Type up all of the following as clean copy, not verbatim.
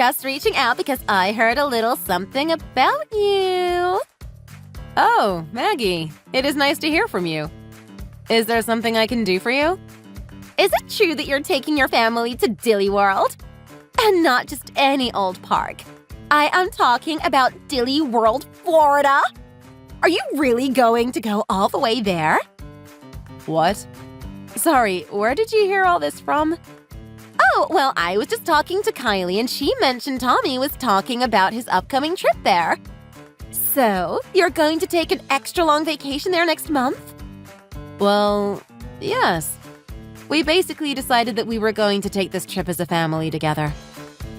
just reaching out because I heard a little something about you. Oh, Maggie, it is nice to hear from you. Is there something I can do for you? Is it true that you're taking your family to Dilly World? And not just any old park. I am talking about Dilly World, Florida. Are you really going to go all the way there? What? Sorry, where did you hear all this from? Oh, well, I was just talking to Kylie and she mentioned Tommy was talking about his upcoming trip there. So, you're going to take an extra long vacation there next month? Well, yes. We basically decided that we were going to take this trip as a family together.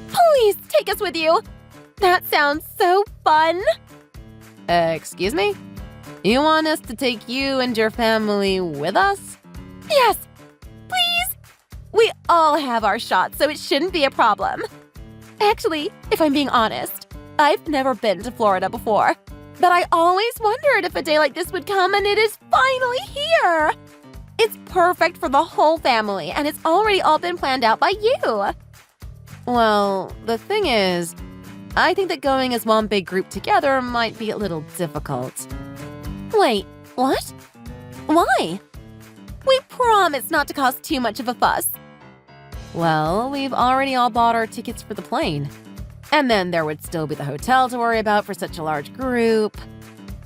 Please take us with you. That sounds so fun. Excuse me? You want us to take you and your family with us? Yes, please. We all have our shots, so it shouldn't be a problem. Actually, if I'm being honest, I've never been to Florida before. But I always wondered if a day like this would come, and it is finally here. It's perfect for the whole family, and it's already all been planned out by you. Well, the thing is, I think that going as one big group together might be a little difficult. Wait, what? Why? We promise not to cause too much of a fuss. Well, we've already all bought our tickets for the plane. And then there would still be the hotel to worry about for such a large group.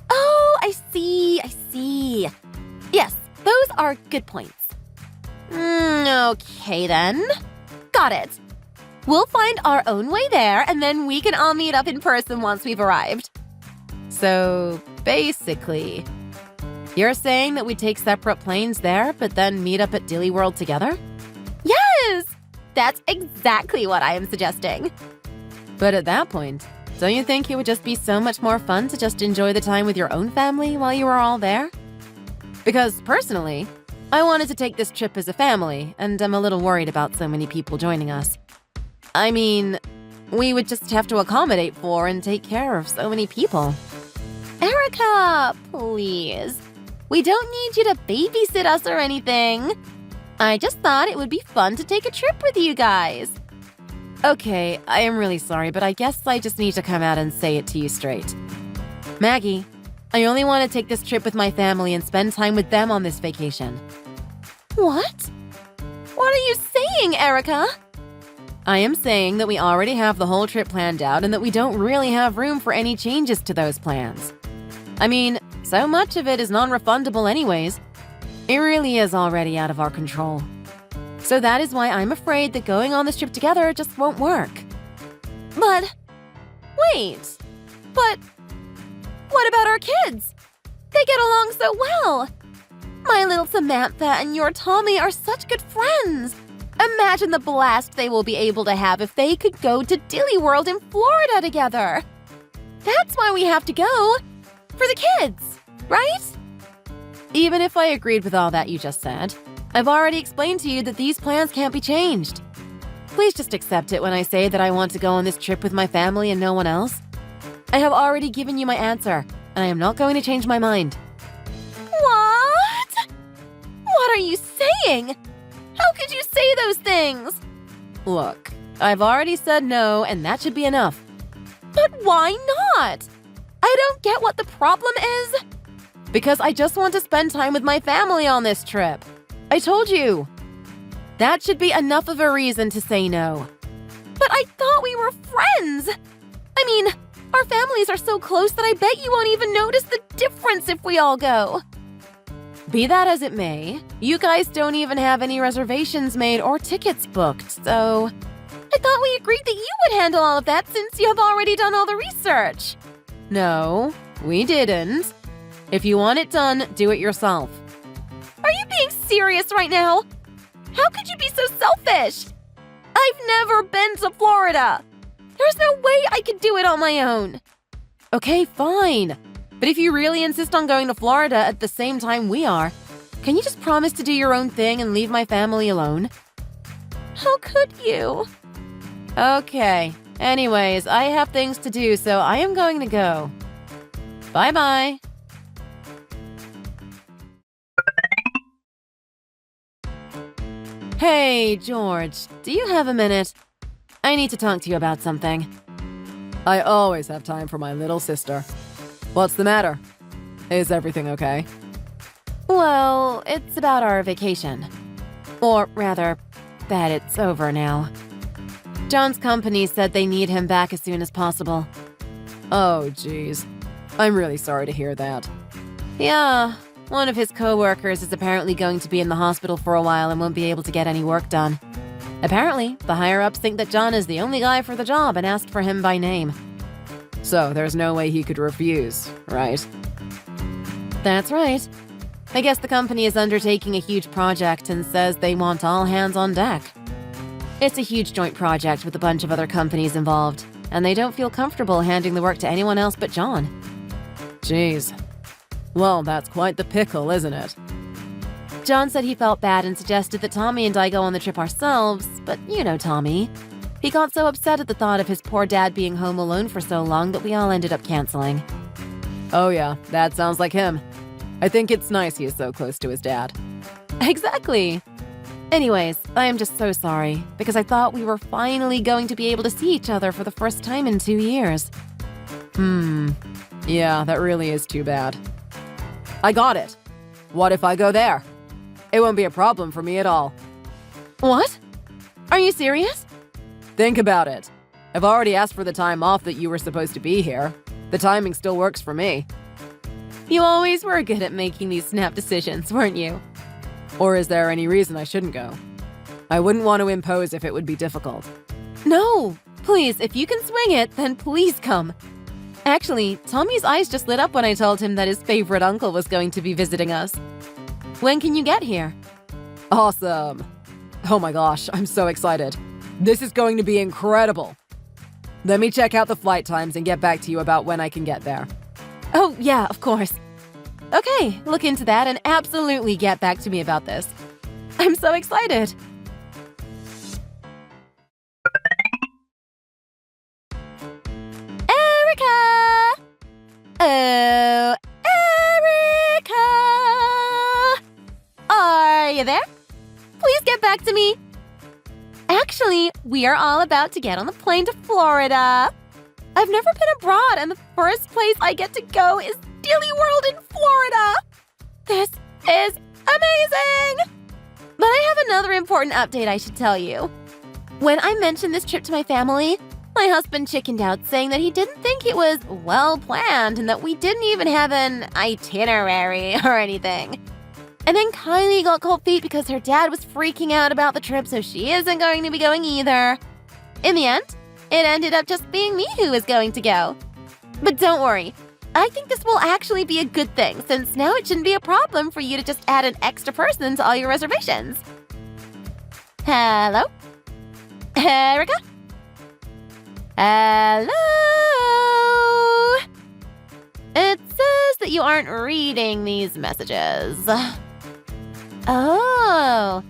Oh, I see. Yes, those are good points. Okay then. Got it. We'll find our own way there, and then we can all meet up in person once we've arrived. So, basically, you're saying that we take separate planes there, but then meet up at Dilly World together? Yes! That's exactly what I am suggesting. But at that point, don't you think it would just be so much more fun to just enjoy the time with your own family while you were all there? Because personally, I wanted to take this trip as a family, and I'm a little worried about so many people joining us. I mean, we would just have to accommodate for and take care of so many people. Erica, please. We don't need you to babysit us or anything. I just thought it would be fun to take a trip with you guys. Okay, I am really sorry, but I guess I just need to come out and say it to you straight. Maggie, I only want to take this trip with my family and spend time with them on this vacation. What? What are you saying, Erica? I am saying that we already have the whole trip planned out and that we don't really have room for any changes to those plans. I mean, so much of it is non-refundable anyways. It really is already out of our control. So that is why I'm afraid that going on this trip together just won't work. But what about our kids? They get along so well. My little Samantha and your Tommy are such good friends. Imagine the blast they will be able to have if they could go to Dilly World in Florida together. That's why we have to go. For the kids, right? Even if I agreed with all that you just said, I've already explained to you that these plans can't be changed. Please just accept it when I say that I want to go on this trip with my family and no one else. I have already given you my answer, and I am not going to change my mind. What? What are you saying? How could you say those things? Look, I've already said no, and that should be enough. But why not? I don't get what the problem is. Because I just want to spend time with my family on this trip. I told you. That should be enough of a reason to say no. But I thought we were friends. I mean, our families are so close that I bet you won't even notice the difference if we all go. Be that as it may, you guys don't even have any reservations made or tickets booked, so… I thought we agreed that you would handle all of that since you have already done all the research. No, we didn't. If you want it done, do it yourself. Are you being serious right now? How could you be so selfish? I've never been to Florida. There's no way I could do it on my own. Okay, fine. But if you really insist on going to Florida at the same time we are, can you just promise to do your own thing and leave my family alone? How could you? Okay. Anyways, I have things to do, so I am going to go. Bye-bye. Hey, George, do you have a minute? I need to talk to you about something. I always have time for my little sister. What's the matter? Is everything okay? Well, it's about our vacation. Or rather, that it's over now. John's company said they need him back as soon as possible. Oh, geez. I'm really sorry to hear that. Yeah, one of his co-workers is apparently going to be in the hospital for a while and won't be able to get any work done. Apparently, the higher-ups think that John is the only guy for the job and asked for him by name. So there's no way he could refuse, right? That's right. I guess the company is undertaking a huge project and says they want all hands on deck. It's a huge joint project with a bunch of other companies involved, and they don't feel comfortable handing the work to anyone else but John. Jeez. Well, that's quite the pickle, isn't it? John said he felt bad and suggested that Tommy and I go on the trip ourselves, but you know Tommy. He got so upset at the thought of his poor dad being home alone for so long that we all ended up canceling. Oh yeah, that sounds like him. I think it's nice he is so close to his dad. Exactly. Anyways, I am just so sorry, because I thought we were finally going to be able to see each other for the first time in 2 years. Yeah, that really is too bad. I got it. What if I go there? It won't be a problem for me at all. What? Are you serious? Think about it. I've already asked for the time off that you were supposed to be here. The timing still works for me. You always were good at making these snap decisions, weren't you? Or is there any reason I shouldn't go? I wouldn't want to impose if it would be difficult. No! Please, if you can swing it, then please come. Actually, Tommy's eyes just lit up when I told him that his favorite uncle was going to be visiting us. When can you get here? Awesome! Oh my gosh, I'm so excited. This is going to be incredible. Let me check out the flight times and get back to you about when I can get there. Oh, yeah, of course. Okay, look into that and absolutely get back to me about this. I'm so excited. Erica! Oh, Erica! Are you there? Please get back to me. Actually, we are all about to get on the plane to Florida. I've never been abroad, and the first place I get to go is Disney World in Florida. This is amazing! But I have another important update I should tell you. When I mentioned this trip to my family, my husband chickened out, saying that he didn't think it was well planned and that we didn't even have an itinerary or anything. And then Kylie got cold feet because her dad was freaking out about the trip, so she isn't going to be going either. In the end, it ended up just being me who is going to go. But don't worry, I think this will actually be a good thing, since now it shouldn't be a problem for you to just add an extra person to all your reservations. Hello? Erica? Hello? It says that you aren't reading these messages. Oh,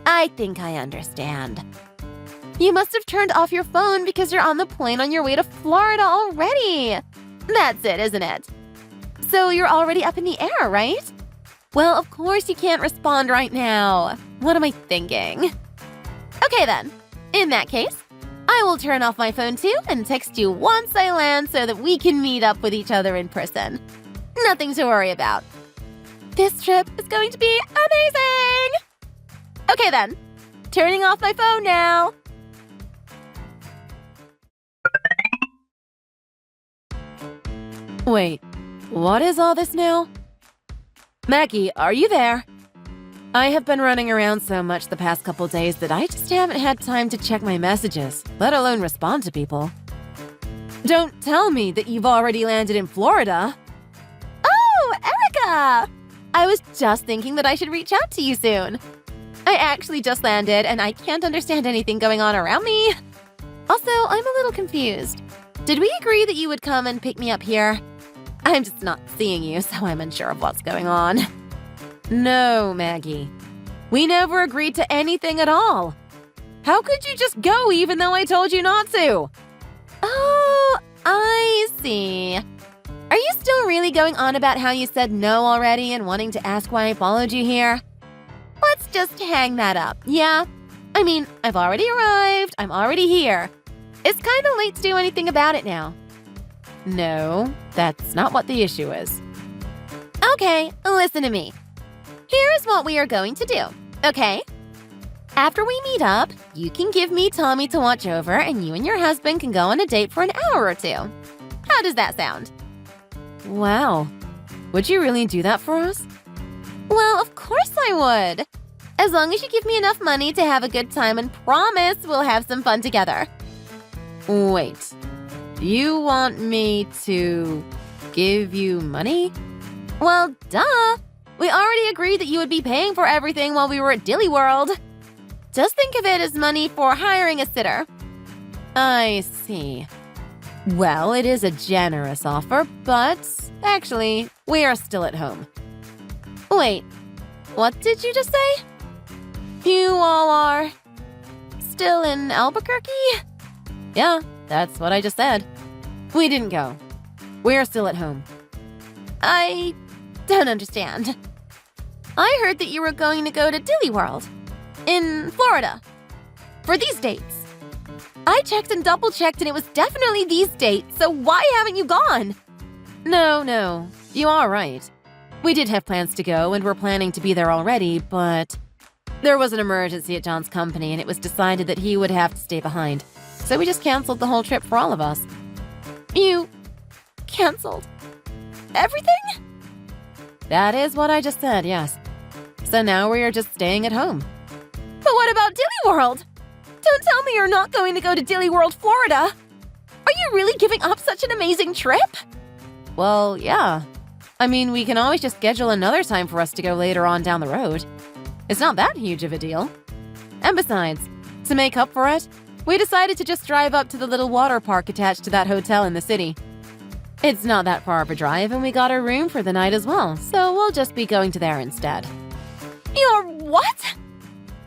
I think I understand. You must have turned off your phone because you're on the plane on your way to Florida already. That's it, isn't it? So you're already up in the air, right? Well, of course you can't respond right now. What am I thinking? Okay then, in that case, I will turn off my phone too and text you once I land so that we can meet up with each other in person. Nothing to worry about. This trip is going to be amazing! Okay then, turning off my phone now. Wait, what is all this now? Maggie, are you there? I have been running around so much the past couple days that I just haven't had time to check my messages, let alone respond to people. Don't tell me that you've already landed in Florida. Oh, Erica! I was just thinking that I should reach out to you soon. I actually just landed and I can't understand anything going on around me. Also, I'm a little confused. Did we agree that you would come and pick me up here? I'm just not seeing you, so I'm unsure of what's going on. No, Maggie. We never agreed to anything at all. How could you just go even though I told you not to? Oh, I see. Are you still really going on about how you said no already and wanting to ask why I followed you here? Let's just hang that up, yeah? I mean, I've already arrived. I'm already here. It's kind of late to do anything about it now. No, that's not what the issue is. Okay, listen to me. Here's what we are going to do, okay? After we meet up, you can give me Tommy to watch over, and you and your husband can go on a date for an hour or two. How does that sound? Wow. Would you really do that for us? Well, of course I would. As long as you give me enough money to have a good time and promise we'll have some fun together. Wait. You want me to give you money? Well, duh. We already agreed that you would be paying for everything while we were at Dilly World. Just think of it as money for hiring a sitter. I see. Well, it is a generous offer, but actually, we are still at home. Wait, what did you just say? You all are still in Albuquerque? Yeah, that's what I just said. We didn't go. We're still at home. I don't understand. I heard that you were going to go to Dilly World in Florida for these dates. I checked and double-checked and it was definitely these dates, so why haven't you gone? No, you are right. We did have plans to go and were planning to be there already, but there was an emergency at John's company and it was decided that he would have to stay behind. So we just canceled the whole trip for all of us. You canceled everything? That is what I just said, yes. So now we are just staying at home. But what about Dilly World? Don't tell me you're not going to go to Dilly World, Florida. Are you really giving up such an amazing trip? Well, yeah. I mean, we can always just schedule another time for us to go later on down the road. It's not that huge of a deal. And besides, to make up for it, we decided to just drive up to the little water park attached to that hotel in the city. It's not that far of a drive, and we got a room for the night as well, so we'll just be going to there instead. You're what?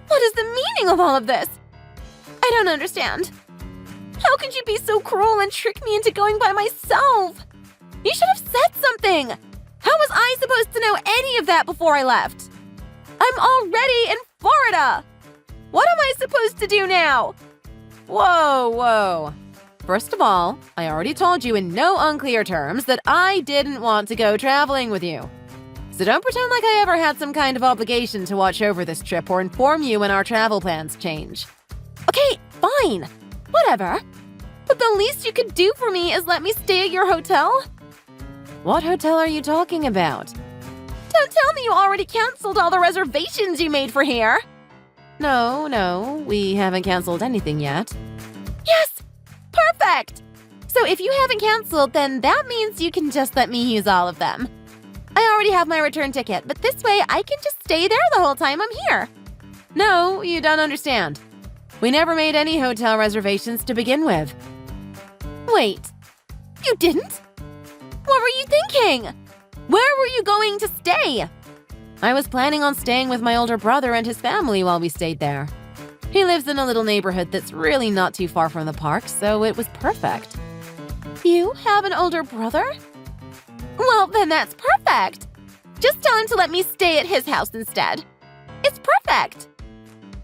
What is the meaning of all of this? I don't understand. How could you be so cruel and trick me into going by myself? You should have said something. How was I supposed to know any of that before I left? I'm already in Florida. What am I supposed to do now? Whoa. First of all, I already told you in no unclear terms that I didn't want to go traveling with you. So don't pretend like I ever had some kind of obligation to watch over this trip or inform you when our travel plans change. Okay, fine. Whatever. But the least you could do for me is let me stay at your hotel? What hotel are you talking about? Don't tell me you already canceled all the reservations you made for here. No, we haven't canceled anything yet. Yes! Perfect! So if you haven't canceled, then that means you can just let me use all of them. I already have my return ticket, but this way I can just stay there the whole time I'm here. No, you don't understand. We never made any hotel reservations to begin with. Wait, you didn't? What were you thinking? Where were you going to stay? I was planning on staying with my older brother and his family while we stayed there. He lives in a little neighborhood that's really not too far from the park, so it was perfect. You have an older brother? Well, then that's perfect. Just tell him to let me stay at his house instead. It's perfect.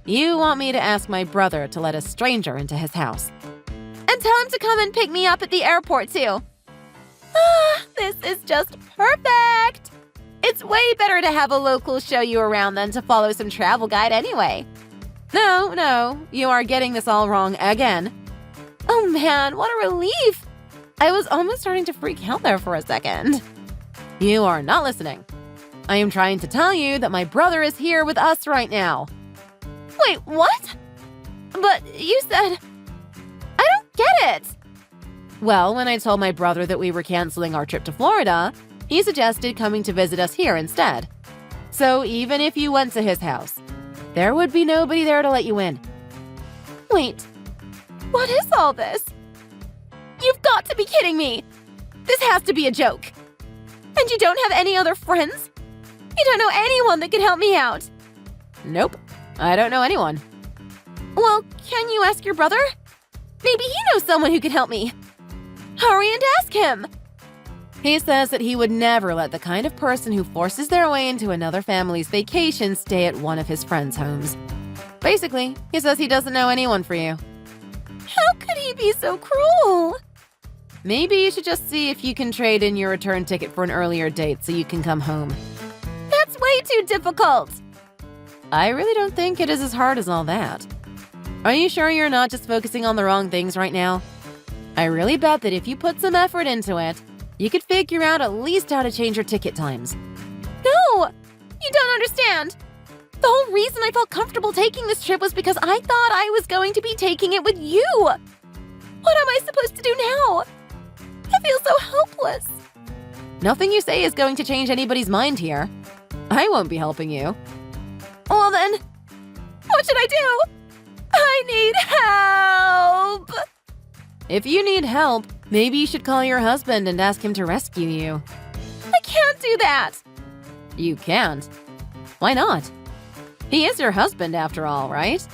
You want me to ask my brother to let a stranger into his house? And tell him to come and pick me up at the airport, too. This is just perfect. It's way better to have a local show you around than to follow some travel guide anyway. No, you are getting this all wrong again. Oh man, what a relief. I was almost starting to freak out there for a second. You are not listening. I am trying to tell you that my brother is here with us right now. Wait, what? But you said... I don't get it. Well, when I told my brother that we were canceling our trip to Florida, he suggested coming to visit us here instead. So even if you went to his house, there would be nobody there to let you in. Wait, what is all this? You've got to be kidding me! This has to be a joke. And you don't have any other friends? You don't know anyone that could help me out? Nope, I don't know anyone. Well, can you ask your brother? Maybe he knows someone who could help me. Hurry and ask him! He says that he would never let the kind of person who forces their way into another family's vacation stay at one of his friends' homes. Basically, he says he doesn't know anyone for you. How could he be so cruel? Maybe you should just see if you can trade in your return ticket for an earlier date so you can come home. That's way too difficult. I really don't think it is as hard as all that. Are you sure you're not just focusing on the wrong things right now? I really bet that if you put some effort into it, you could figure out at least how to change your ticket times. No, you don't understand. The whole reason I felt comfortable taking this trip was because I thought I was going to be taking it with you. What am I supposed to do now? I feel so helpless. Nothing you say is going to change anybody's mind here. I won't be helping you. Well then, what should I do? I need help! If you need help, maybe you should call your husband and ask him to rescue you. I can't do that! You can't. Why not? He is your husband after all, right?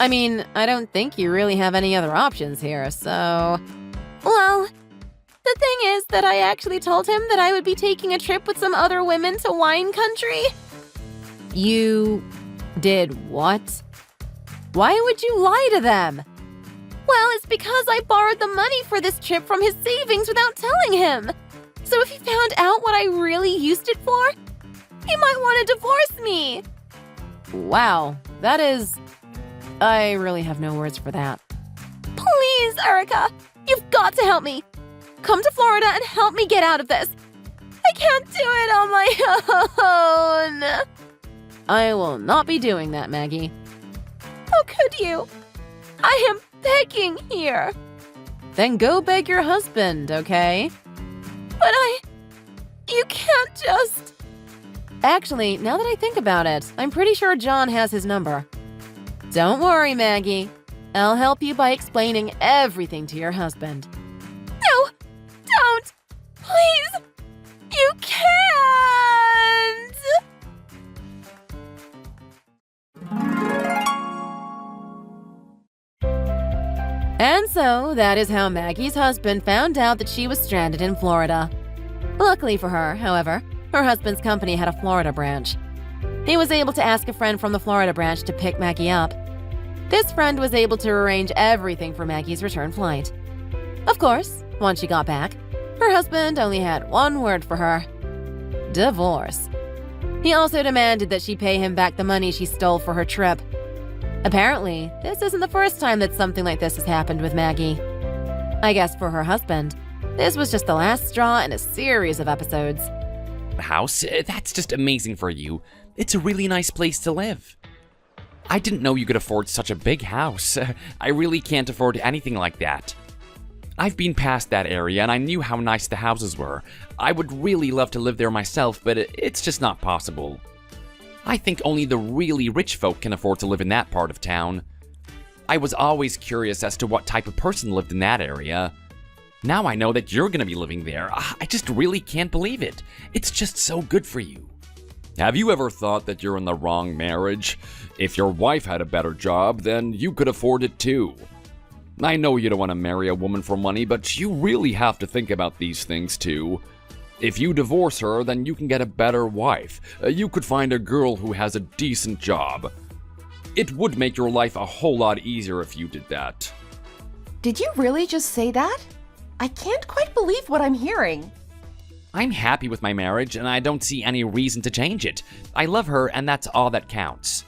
I mean, I don't think you really have any other options here, so... Well, the thing is that I actually told him that I would be taking a trip with some other women to wine country. You did what? Why would you lie to them? Well, it's because I borrowed the money for this trip from his savings without telling him. So if he found out what I really used it for, he might want to divorce me. Wow, that is... I really have no words for that. Please, Erica, you've got to help me. Come to Florida and help me get out of this. I can't do it on my own. I will not be doing that, Maggie. How could you? I am begging here. Then go beg your husband, okay? But you can't just... Actually, now that I think about it, I'm pretty sure John has his number. Don't worry, Maggie. I'll help you by explaining everything to your husband. No, don't. Please. You can't. And so, that is how Maggie's husband found out that she was stranded in Florida. Luckily for her, however, her husband's company had a Florida branch. He was able to ask a friend from the Florida branch to pick Maggie up. This friend was able to arrange everything for Maggie's return flight. Of course, once she got back, her husband only had one word for her: divorce. He also demanded that she pay him back the money she stole for her trip. Apparently, this isn't the first time that something like this has happened with Maggie. I guess for her husband, this was just the last straw in a series of episodes. House? That's just amazing for you. It's a really nice place to live. I didn't know you could afford such a big house. I really can't afford anything like that. I've been past that area and I knew how nice the houses were. I would really love to live there myself, but it's just not possible. I think only the really rich folk can afford to live in that part of town. I was always curious as to what type of person lived in that area. Now I know that you're gonna be living there. I just really can't believe it. It's just so good for you. Have you ever thought that you're in the wrong marriage? If your wife had a better job, then you could afford it too. I know you don't want to marry a woman for money, but you really have to think about these things too. If you divorce her, then you can get a better wife. You could find a girl who has a decent job. It would make your life a whole lot easier if you did that. Did you really just say that? I can't quite believe what I'm hearing. I'm happy with my marriage, and I don't see any reason to change it. I love her, and that's all that counts.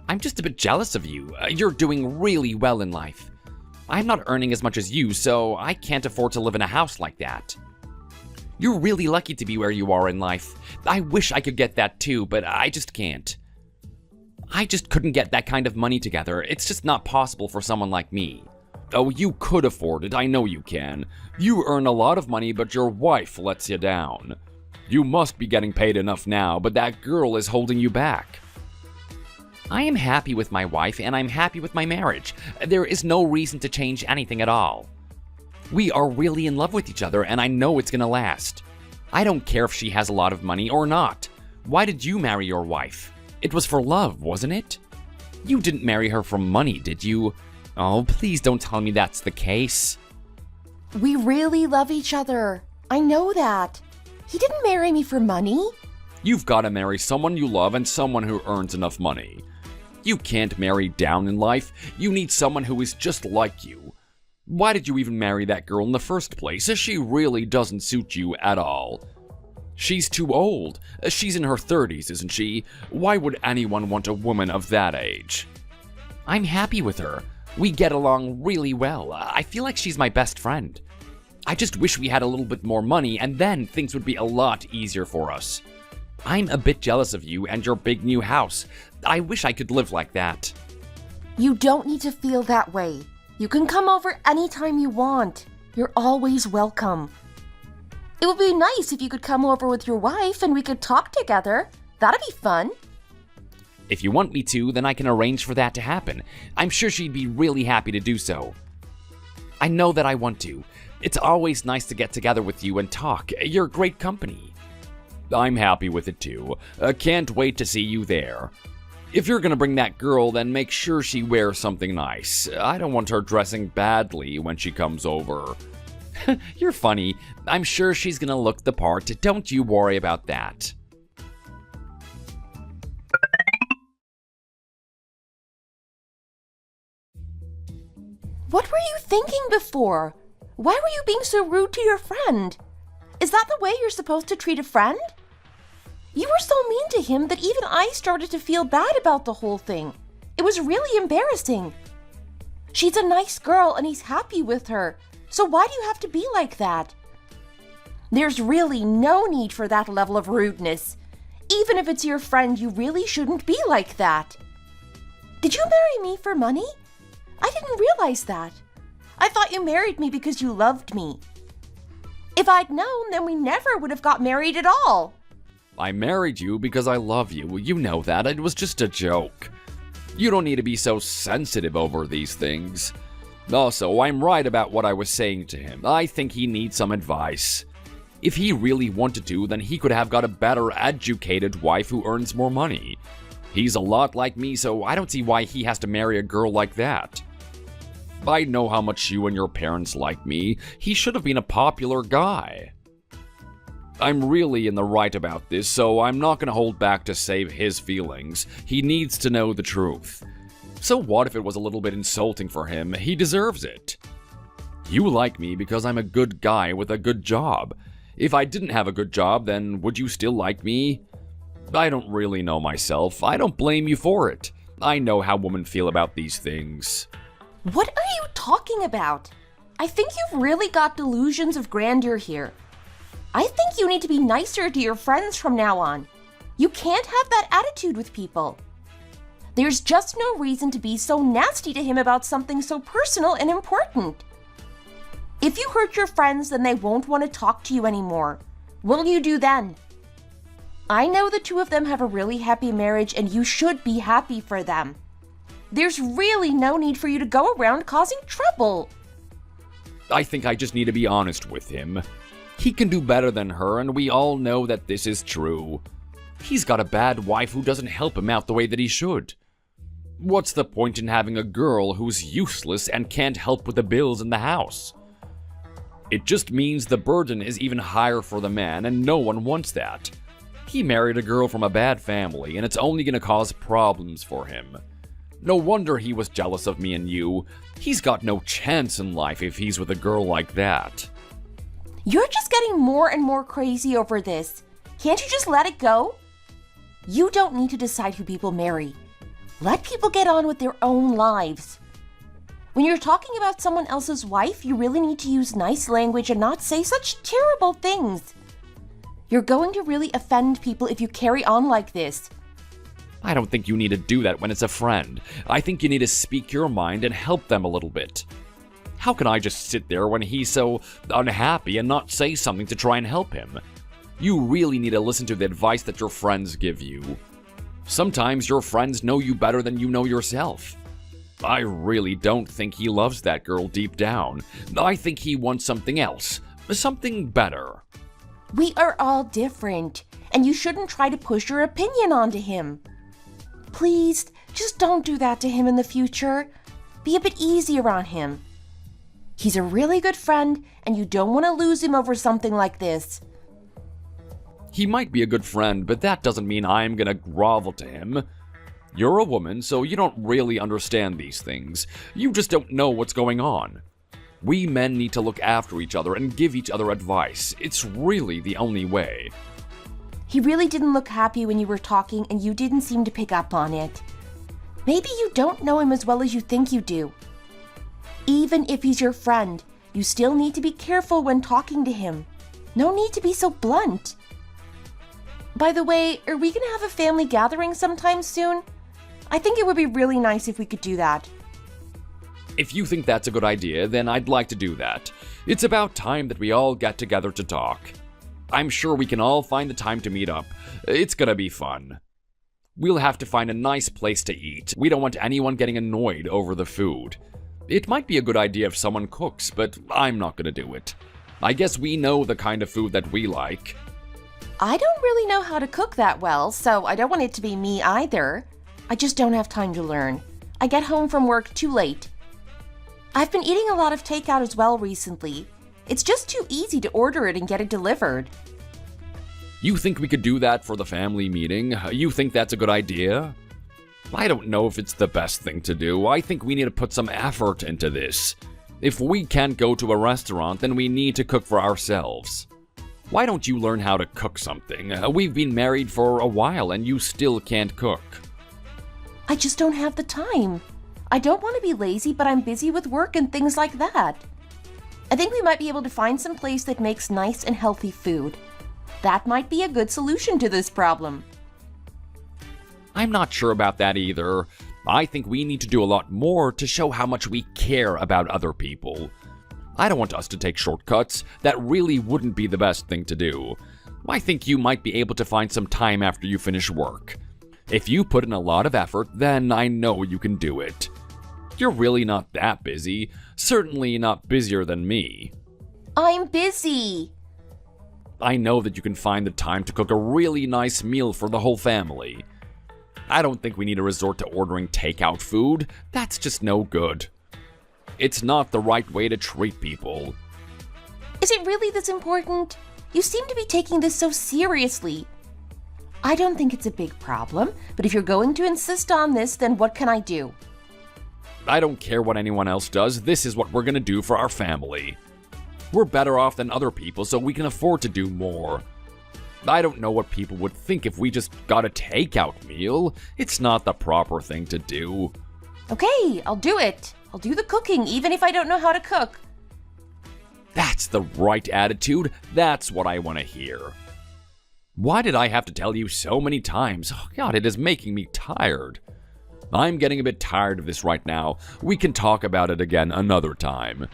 I'm just a bit jealous of you. You're doing really well in life. I'm not earning as much as you, so I can't afford to live in a house like that. You're really lucky to be where you are in life. I wish I could get that too, but I just can't. I just couldn't get that kind of money together. It's just not possible for someone like me. Oh, you could afford it. I know you can. You earn a lot of money, but your wife lets you down. You must be getting paid enough now, but that girl is holding you back. I am happy with my wife, and I'm happy with my marriage. There is no reason to change anything at all. We are really in love with each other, and I know it's gonna last. I don't care if she has a lot of money or not. Why did you marry your wife? It was for love, wasn't it? You didn't marry her for money, did you? Oh, please don't tell me that's the case. We really love each other. I know that. He didn't marry me for money. You've got to marry someone you love and someone who earns enough money. You can't marry down in life. You need someone who is just like you. Why did you even marry that girl in the first place? She really doesn't suit you at all. She's too old. She's in her 30s, isn't she? Why would anyone want a woman of that age? I'm happy with her. We get along really well. I feel like she's my best friend. I just wish we had a little bit more money, and then things would be a lot easier for us. I'm a bit jealous of you and your big new house. I wish I could live like that. You don't need to feel that way. You can come over anytime you want. You're always welcome. It would be nice if you could come over with your wife and we could talk together. That'd be fun. If you want me to, then I can arrange for that to happen. I'm sure she'd be really happy to do so. I know that I want to. It's always nice to get together with you and talk. You're great company. I'm happy with it too. Can't wait to see you there. If you're gonna bring that girl, then make sure she wears something nice. I don't want her dressing badly when she comes over. You're funny. I'm sure she's gonna look the part. Don't you worry about that. What were you thinking before? Why were you being so rude to your friend? Is that the way you're supposed to treat a friend? You were so mean to him that even I started to feel bad about the whole thing. It was really embarrassing. She's a nice girl and he's happy with her. So why do you have to be like that? There's really no need for that level of rudeness. Even if it's your friend, you really shouldn't be like that. Did you marry me for money? I didn't realize that. I thought you married me because you loved me. If I'd known, then we never would have got married at all. I married you because I love you. You know that. It was just a joke. You don't need to be so sensitive over these things. Also, I'm right about what I was saying to him. I think he needs some advice. If he really wanted to, then he could have got a better educated wife who earns more money. He's a lot like me, so I don't see why he has to marry a girl like that. I know how much you and your parents like me. He should have been a popular guy. I'm really in the right about this, so I'm not going to hold back to save his feelings. He needs to know the truth. So what if it was a little bit insulting for him? He deserves it. You like me because I'm a good guy with a good job. If I didn't have a good job, then would you still like me? I don't really know myself. I don't blame you for it. I know how women feel about these things. What are you talking about? I think you've really got delusions of grandeur here. I think you need to be nicer to your friends from now on. You can't have that attitude with people. There's just no reason to be so nasty to him about something so personal and important. If you hurt your friends, then they won't want to talk to you anymore. What'll you do then? I know the two of them have a really happy marriage and you should be happy for them. There's really no need for you to go around causing trouble. I think I just need to be honest with him. He can do better than her, and we all know that this is true. He's got a bad wife who doesn't help him out the way that he should. What's the point in having a girl who's useless and can't help with the bills in the house? It just means the burden is even higher for the man, and no one wants that. He married a girl from a bad family, and it's only going to cause problems for him. No wonder he was jealous of me and you. He's got no chance in life if he's with a girl like that. You're just getting more and more crazy over this. Can't you just let it go? You don't need to decide who people marry. Let people get on with their own lives. When you're talking about someone else's wife, you really need to use nice language and not say such terrible things. You're going to really offend people if you carry on like this. I don't think you need to do that when it's a friend. I think you need to speak your mind and help them a little bit. How can I just sit there when he's so unhappy and not say something to try and help him? You really need to listen to the advice that your friends give you. Sometimes your friends know you better than you know yourself. I really don't think he loves that girl deep down. I think he wants something else, something better. We are all different, and you shouldn't try to push your opinion onto him. Please, just don't do that to him in the future. Be a bit easier on him. He's a really good friend, and you don't want to lose him over something like this. He might be a good friend, but that doesn't mean I'm gonna grovel to him. You're a woman, so you don't really understand these things. You just don't know what's going on. We men need to look after each other and give each other advice. It's really the only way. He really didn't look happy when you were talking, and you didn't seem to pick up on it. Maybe you don't know him as well as you think you do. Even if he's your friend, you still need to be careful when talking to him. No need to be so blunt. By the way, are we gonna have a family gathering sometime soon? I think it would be really nice if we could do that. If you think that's a good idea, then I'd like to do that. It's about time that we all get together to talk. I'm sure we can all find the time to meet up. It's gonna be fun. We'll have to find a nice place to eat. We don't want anyone getting annoyed over the food. It might be a good idea if someone cooks, but I'm not gonna do it. I guess we know the kind of food that we like. I don't really know how to cook that well, so I don't want it to be me either. I just don't have time to learn. I get home from work too late. I've been eating a lot of takeout as well recently. It's just too easy to order it and get it delivered. You think we could do that for the family meeting? You think that's a good idea? I don't know if it's the best thing to do. I think we need to put some effort into this. If we can't go to a restaurant, then we need to cook for ourselves. Why don't you learn how to cook something? We've been married for a while and you still can't cook. I just don't have the time. I don't want to be lazy, but I'm busy with work and things like that. I think we might be able to find some place that makes nice and healthy food. That might be a good solution to this problem. I'm not sure about that either. I think we need to do a lot more to show how much we care about other people. I don't want us to take shortcuts. That really wouldn't be the best thing to do. I think you might be able to find some time after you finish work. If you put in a lot of effort, then I know you can do it. You're really not that busy. Certainly not busier than me. I'm busy. I know that you can find the time to cook a really nice meal for the whole family. I don't think we need to resort to ordering takeout food. That's just no good. It's not the right way to treat people. Is it really this important? You seem to be taking this so seriously. I don't think it's a big problem, but if you're going to insist on this, then what can I do? I don't care what anyone else does. This is what we're gonna do for our family. We're better off than other people, so we can afford to do more. I don't know what people would think if we just got a takeout meal. It's not the proper thing to do. Okay, I'll do it. I'll do the cooking, even if I don't know how to cook. That's the right attitude. That's what I want to hear. Why did I have to tell you so many times? Oh, God, it is making me tired. I'm getting a bit tired of this right now. We can talk about it again another time.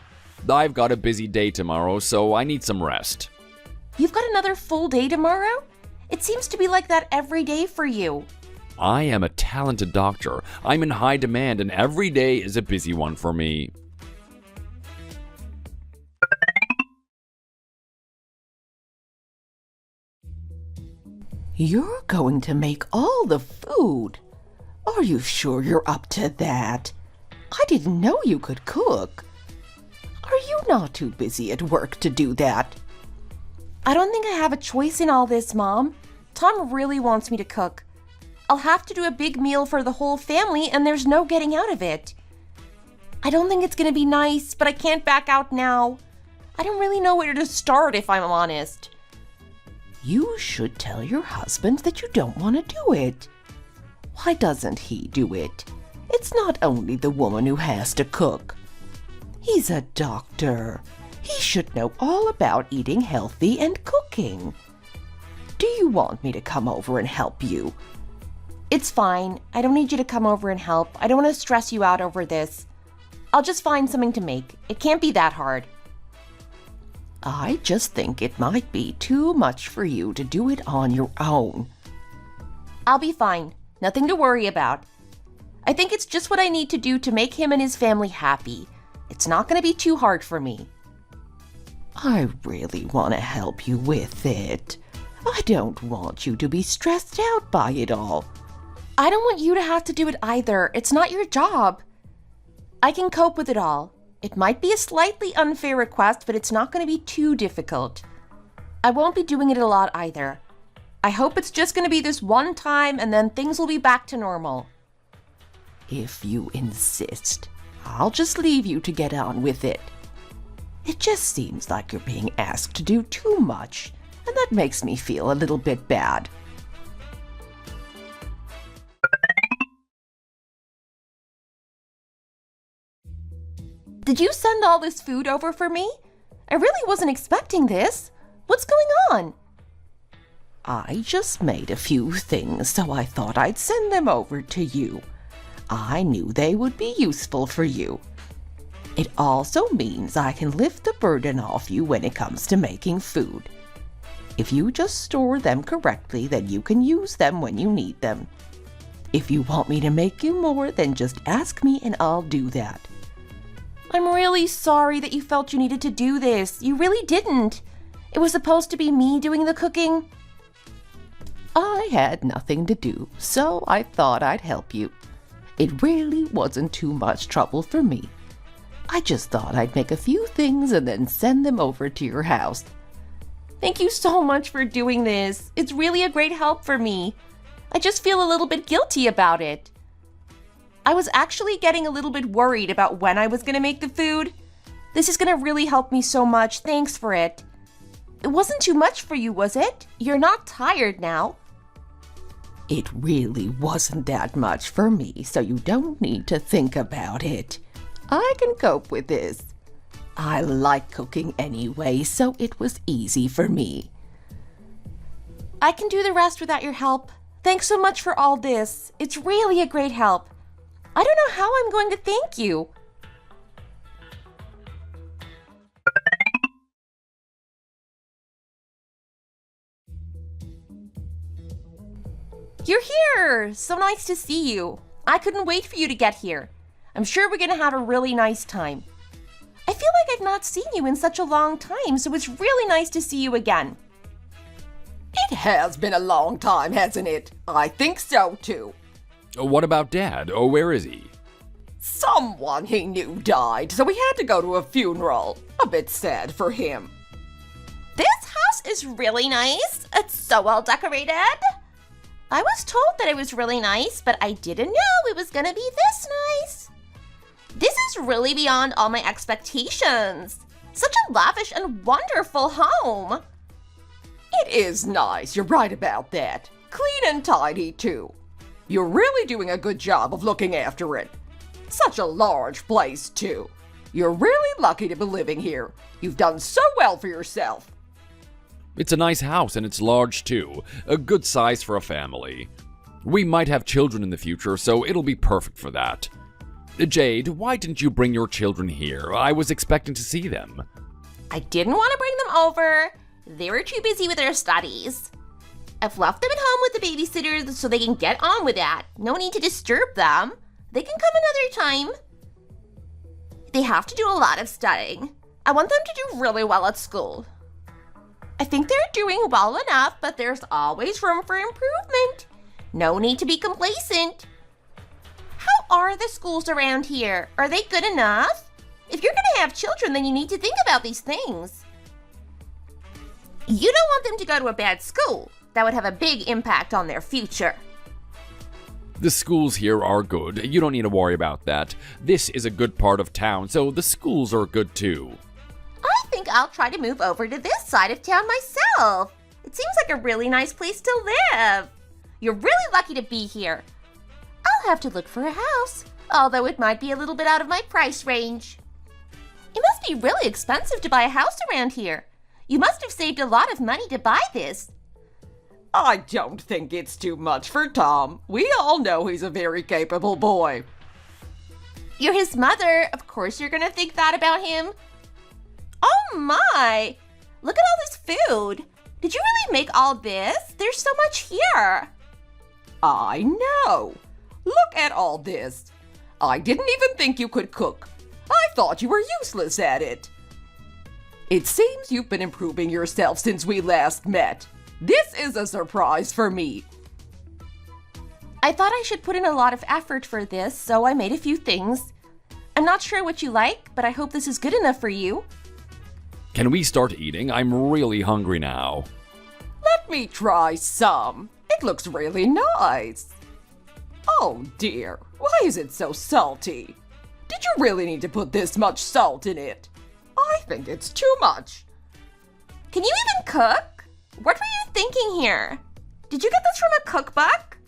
I've got a busy day tomorrow, so I need some rest. You've got another full day tomorrow? It seems to be like that every day for you. I am a talented doctor. I'm in high demand, and every day is a busy one for me. You're going to make all the food. Are you sure you're up to that? I didn't know you could cook. Are you not too busy at work to do that? I don't think I have a choice in all this, Mom. Tom really wants me to cook. I'll have to do a big meal for the whole family, and there's no getting out of it. I don't think it's going to be nice, but I can't back out now. I don't really know where to start, if I'm honest. You should tell your husband that you don't want to do it. Why doesn't he do it? It's not only the woman who has to cook. He's a doctor. He should know all about eating healthy and cooking. Do you want me to come over and help you? It's fine. I don't need you to come over and help. I don't want to stress you out over this. I'll just find something to make. It can't be that hard. I just think it might be too much for you to do it on your own. I'll be fine. Nothing to worry about. I think it's just what I need to do to make him and his family happy. It's not going to be too hard for me. I really want to help you with it. I don't want you to be stressed out by it all. I don't want you to have to do it either. It's not your job. I can cope with it all. It might be a slightly unfair request, but it's not going to be too difficult. I won't be doing it a lot either. I hope it's just going to be this one time and then things will be back to normal. If you insist, I'll just leave you to get on with it. It just seems like you're being asked to do too much, and that makes me feel a little bit bad. Did you send all this food over for me? I really wasn't expecting this. What's going on? I just made a few things, so I thought I'd send them over to you. I knew they would be useful for you. It also means I can lift the burden off you when it comes to making food. If you just store them correctly, then you can use them when you need them. If you want me to make you more, then just ask me and I'll do that. I'm really sorry that you felt you needed to do this. You really didn't. It was supposed to be me doing the cooking. I had nothing to do, so I thought I'd help you. It really wasn't too much trouble for me. I just thought I'd make a few things and then send them over to your house. Thank you so much for doing this. It's really a great help for me. I just feel a little bit guilty about it. I was actually getting a little bit worried about when I was going to make the food. This is going to really help me so much. Thanks for it. It wasn't too much for you, was it? You're not tired now. It really wasn't that much for me, so you don't need to think about it. I can cope with this. I like cooking anyway, so it was easy for me. I can do the rest without your help. Thanks so much for all this. It's really a great help. I don't know how I'm going to thank you. You're here! So nice to see you. I couldn't wait for you to get here. I'm sure we're gonna have a really nice time. I feel like I've not seen you in such a long time, so it's really nice to see you again. It has been a long time, hasn't it? I think so, too. What about Dad? Oh, where is he? Someone he knew died, so we had to go to a funeral. A bit sad for him. This house is really nice. It's so well decorated. I was told that it was really nice, but I didn't know it was gonna be this nice. This is really beyond all my expectations. Such a lavish and wonderful home. It is nice, you're right about that. Clean and tidy, too. You're really doing a good job of looking after it. Such a large place, too. You're really lucky to be living here. You've done so well for yourself. It's a nice house and it's large too. A good size for a family. We might have children in the future, so it'll be perfect for that. Jade, why didn't you bring your children here? I was expecting to see them. I didn't want to bring them over. They were too busy with their studies. I've left them at home with the babysitters so they can get on with that. No need to disturb them. They can come another time. They have to do a lot of studying. I want them to do really well at school. I think they're doing well enough, but there's always room for improvement. No need to be complacent. How are the schools around here? Are they good enough? If you're going to have children, then you need to think about these things. You don't want them to go to a bad school. That would have a big impact on their future. The schools here are good. You don't need to worry about that. This is a good part of town, so the schools are good too. I think I'll try to move over to this side of town myself. It seems like a really nice place to live. You're really lucky to be here. I'll have to look for a house, although it might be a little bit out of my price range. It must be really expensive to buy a house around here. You must have saved a lot of money to buy this. I don't think it's too much for Tom. We all know he's a very capable boy. You're his mother. Of course you're gonna think that about him. Oh my! Look at all this food. Did you really make all this? There's so much here. I know. Look at all this. I didn't even think you could cook. I thought you were useless at it. It seems you've been improving yourself since we last met. This is a surprise for me. I thought I should put in a lot of effort for this, so I made a few things. I'm not sure what you like, but I hope this is good enough for you. Can we start eating? I'm really hungry now. Let me try some. It looks really nice. Oh dear, why is it so salty? Did you really need to put this much salt in it? I think it's too much. Can you even cook? What were you thinking here? Did you get this from a cookbook?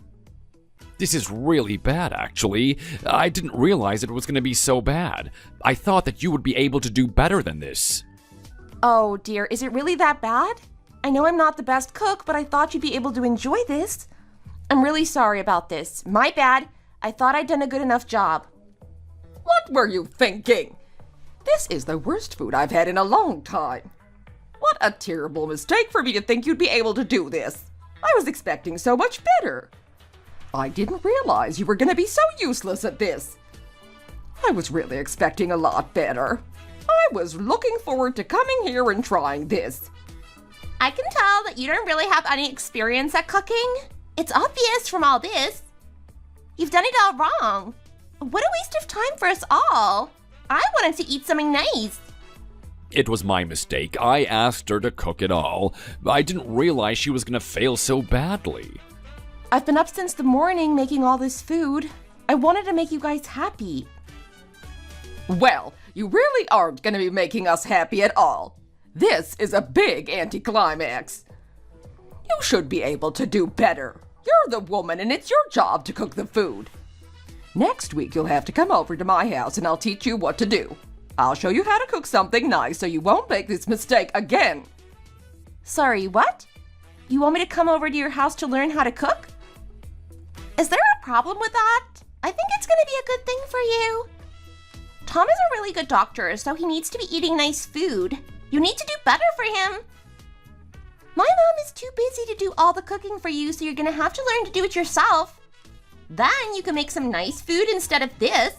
This is really bad, actually. I didn't realize it was going to be so bad. I thought that you would be able to do better than this. Oh dear, is it really that bad? I know I'm not the best cook, but I thought you'd be able to enjoy this. I'm really sorry about this. My bad. I thought I'd done a good enough job. What were you thinking? This is the worst food I've had in a long time. What a terrible mistake for me to think you'd be able to do this. I was expecting so much better. I didn't realize you were going to be so useless at this. I was really expecting a lot better. I was looking forward to coming here and trying this. I can tell that you don't really have any experience at cooking. It's obvious from all this. You've done it all wrong. What a waste of time for us all. I wanted to eat something nice. It was my mistake. I asked her to cook it all. I didn't realize she was going to fail so badly. I've been up since the morning making all this food. I wanted to make you guys happy. Well, you really aren't going to be making us happy at all. This is a big anticlimax. You should be able to do better. You're the woman and it's your job to cook the food. Next week you'll have to come over to my house and I'll teach you what to do. I'll show you how to cook something nice so you won't make this mistake again. Sorry, what? You want me to come over to your house to learn how to cook? Is there a problem with that? I think it's going to be a good thing for you. Tom is a really good doctor, so he needs to be eating nice food. You need to do better for him. My mom is too busy to do all the cooking for you, so you're going to have to learn to do it yourself. Then you can make some nice food instead of this.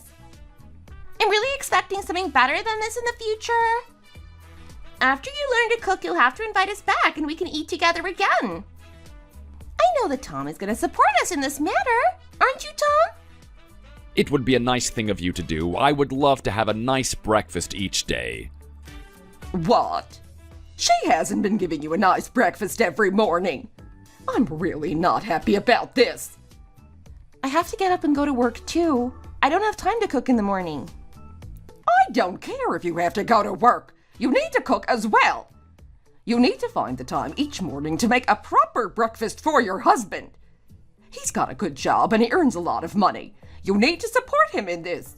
I'm really expecting something better than this in the future. After you learn to cook, you'll have to invite us back and we can eat together again. I know that Tom is going to support us in this matter. Aren't you, Tom? It would be a nice thing of you to do. I would love to have a nice breakfast each day. What? She hasn't been giving you a nice breakfast every morning. I'm really not happy about this. I have to get up and go to work too. I don't have time to cook in the morning. I don't care if you have to go to work. You need to cook as well. You need to find the time each morning to make a proper breakfast for your husband. He's got a good job and he earns a lot of money. You need to support him in this.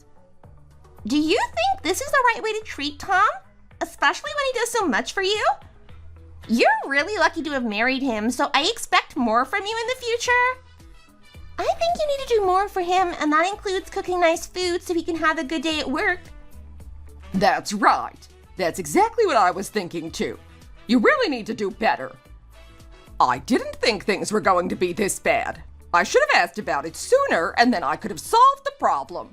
Do you think this is the right way to treat Tom? Especially when he does so much for you? You're really lucky to have married him, so I expect more from you in the future. I think you need to do more for him, and that includes cooking nice food so he can have a good day at work. That's right. That's exactly what I was thinking too. You really need to do better. I didn't think things were going to be this bad. I should have asked about it sooner, and then I could have solved the problem.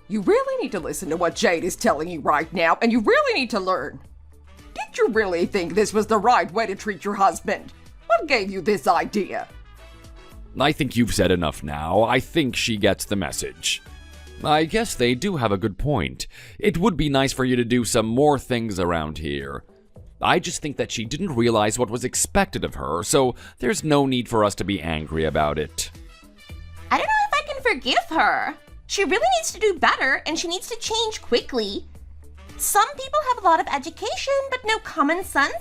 You really need to listen to what Jade is telling you right now, and you really need to learn. Did you really think this was the right way to treat your husband? What gave you this idea? I think you've said enough now. I think she gets the message. I guess they do have a good point. It would be nice for you to do some more things around here. I just think that she didn't realize what was expected of her, so there's no need for us to be angry about it. I don't know if I can forgive her. She really needs to do better, and she needs to change quickly. Some people have a lot of education, but no common sense.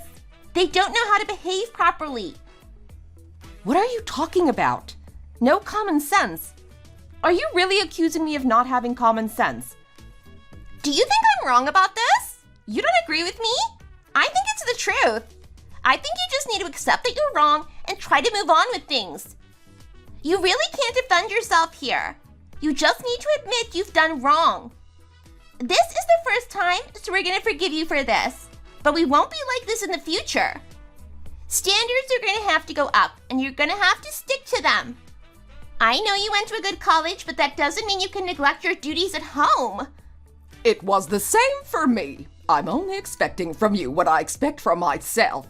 They don't know how to behave properly. What are you talking about? No common sense. Are you really accusing me of not having common sense? Do you think I'm wrong about this? You don't agree with me? I think it's the truth. I think you just need to accept that you're wrong and try to move on with things. You really can't defend yourself here. You just need to admit you've done wrong. This is the first time, so we're gonna forgive you for this. But we won't be like this in the future. Standards are gonna have to go up, and you're gonna have to stick to them. I know you went to a good college, but that doesn't mean you can neglect your duties at home. It was the same for me. I'm only expecting from you what I expect from myself.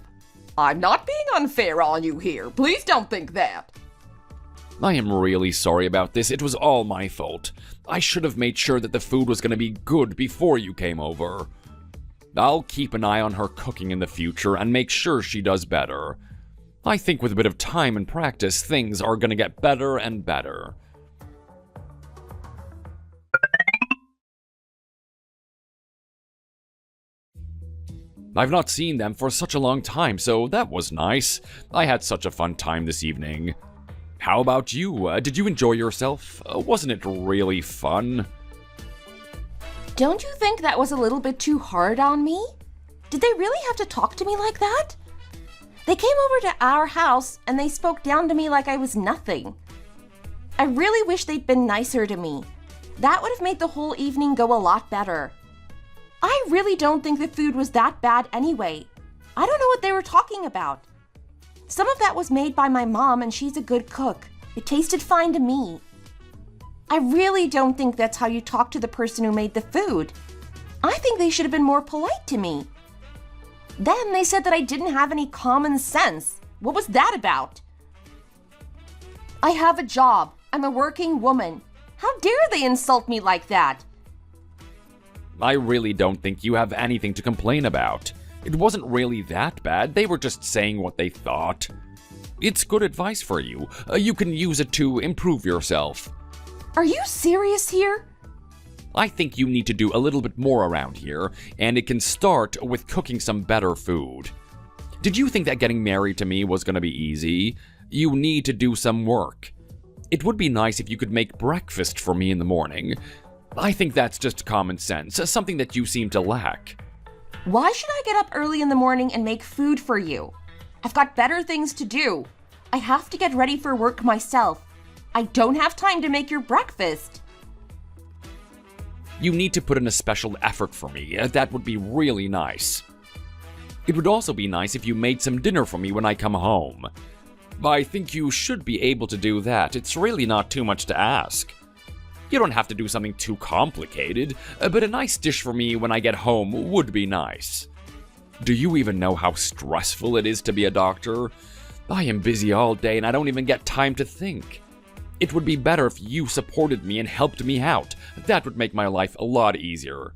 I'm not being unfair on you here. Please don't think that. I am really sorry about this. It was all my fault. I should have made sure that the food was going to be good before you came over. I'll keep an eye on her cooking in the future and make sure she does better. I think with a bit of time and practice, things are going to get better and better. I've not seen them for such a long time, so that was nice. I had such a fun time this evening. How about you? Did you enjoy yourself? Wasn't it really fun? Don't you think that was a little bit too hard on me? Did they really have to talk to me like that? They came over to our house and they spoke down to me like I was nothing. I really wish they'd been nicer to me. That would have made the whole evening go a lot better. I really don't think the food was that bad anyway. I don't know what they were talking about. Some of that was made by my mom and she's a good cook. It tasted fine to me. I really don't think that's how you talk to the person who made the food. I think they should have been more polite to me. Then they said that I didn't have any common sense. What was that about? I have a job. I'm a working woman. How dare they insult me like that? I really don't think you have anything to complain about. It wasn't really that bad. They were just saying what they thought. It's good advice for you. You can use it to improve yourself. Are you serious here? I think you need to do a little bit more around here, and it can start with cooking some better food. Did you think that getting married to me was going to be easy? You need to do some work. It would be nice if you could make breakfast for me in the morning. I think that's just common sense, something that you seem to lack. Why should I get up early in the morning and make food for you? I've got better things to do. I have to get ready for work myself. I don't have time to make your breakfast. You need to put in a special effort for me. That would be really nice. It would also be nice if you made some dinner for me when I come home. I think you should be able to do that. It's really not too much to ask. You don't have to do something too complicated, but a nice dish for me when I get home would be nice. Do you even know how stressful it is to be a doctor? I am busy all day and I don't even get time to think. It would be better if you supported me and helped me out. That would make my life a lot easier.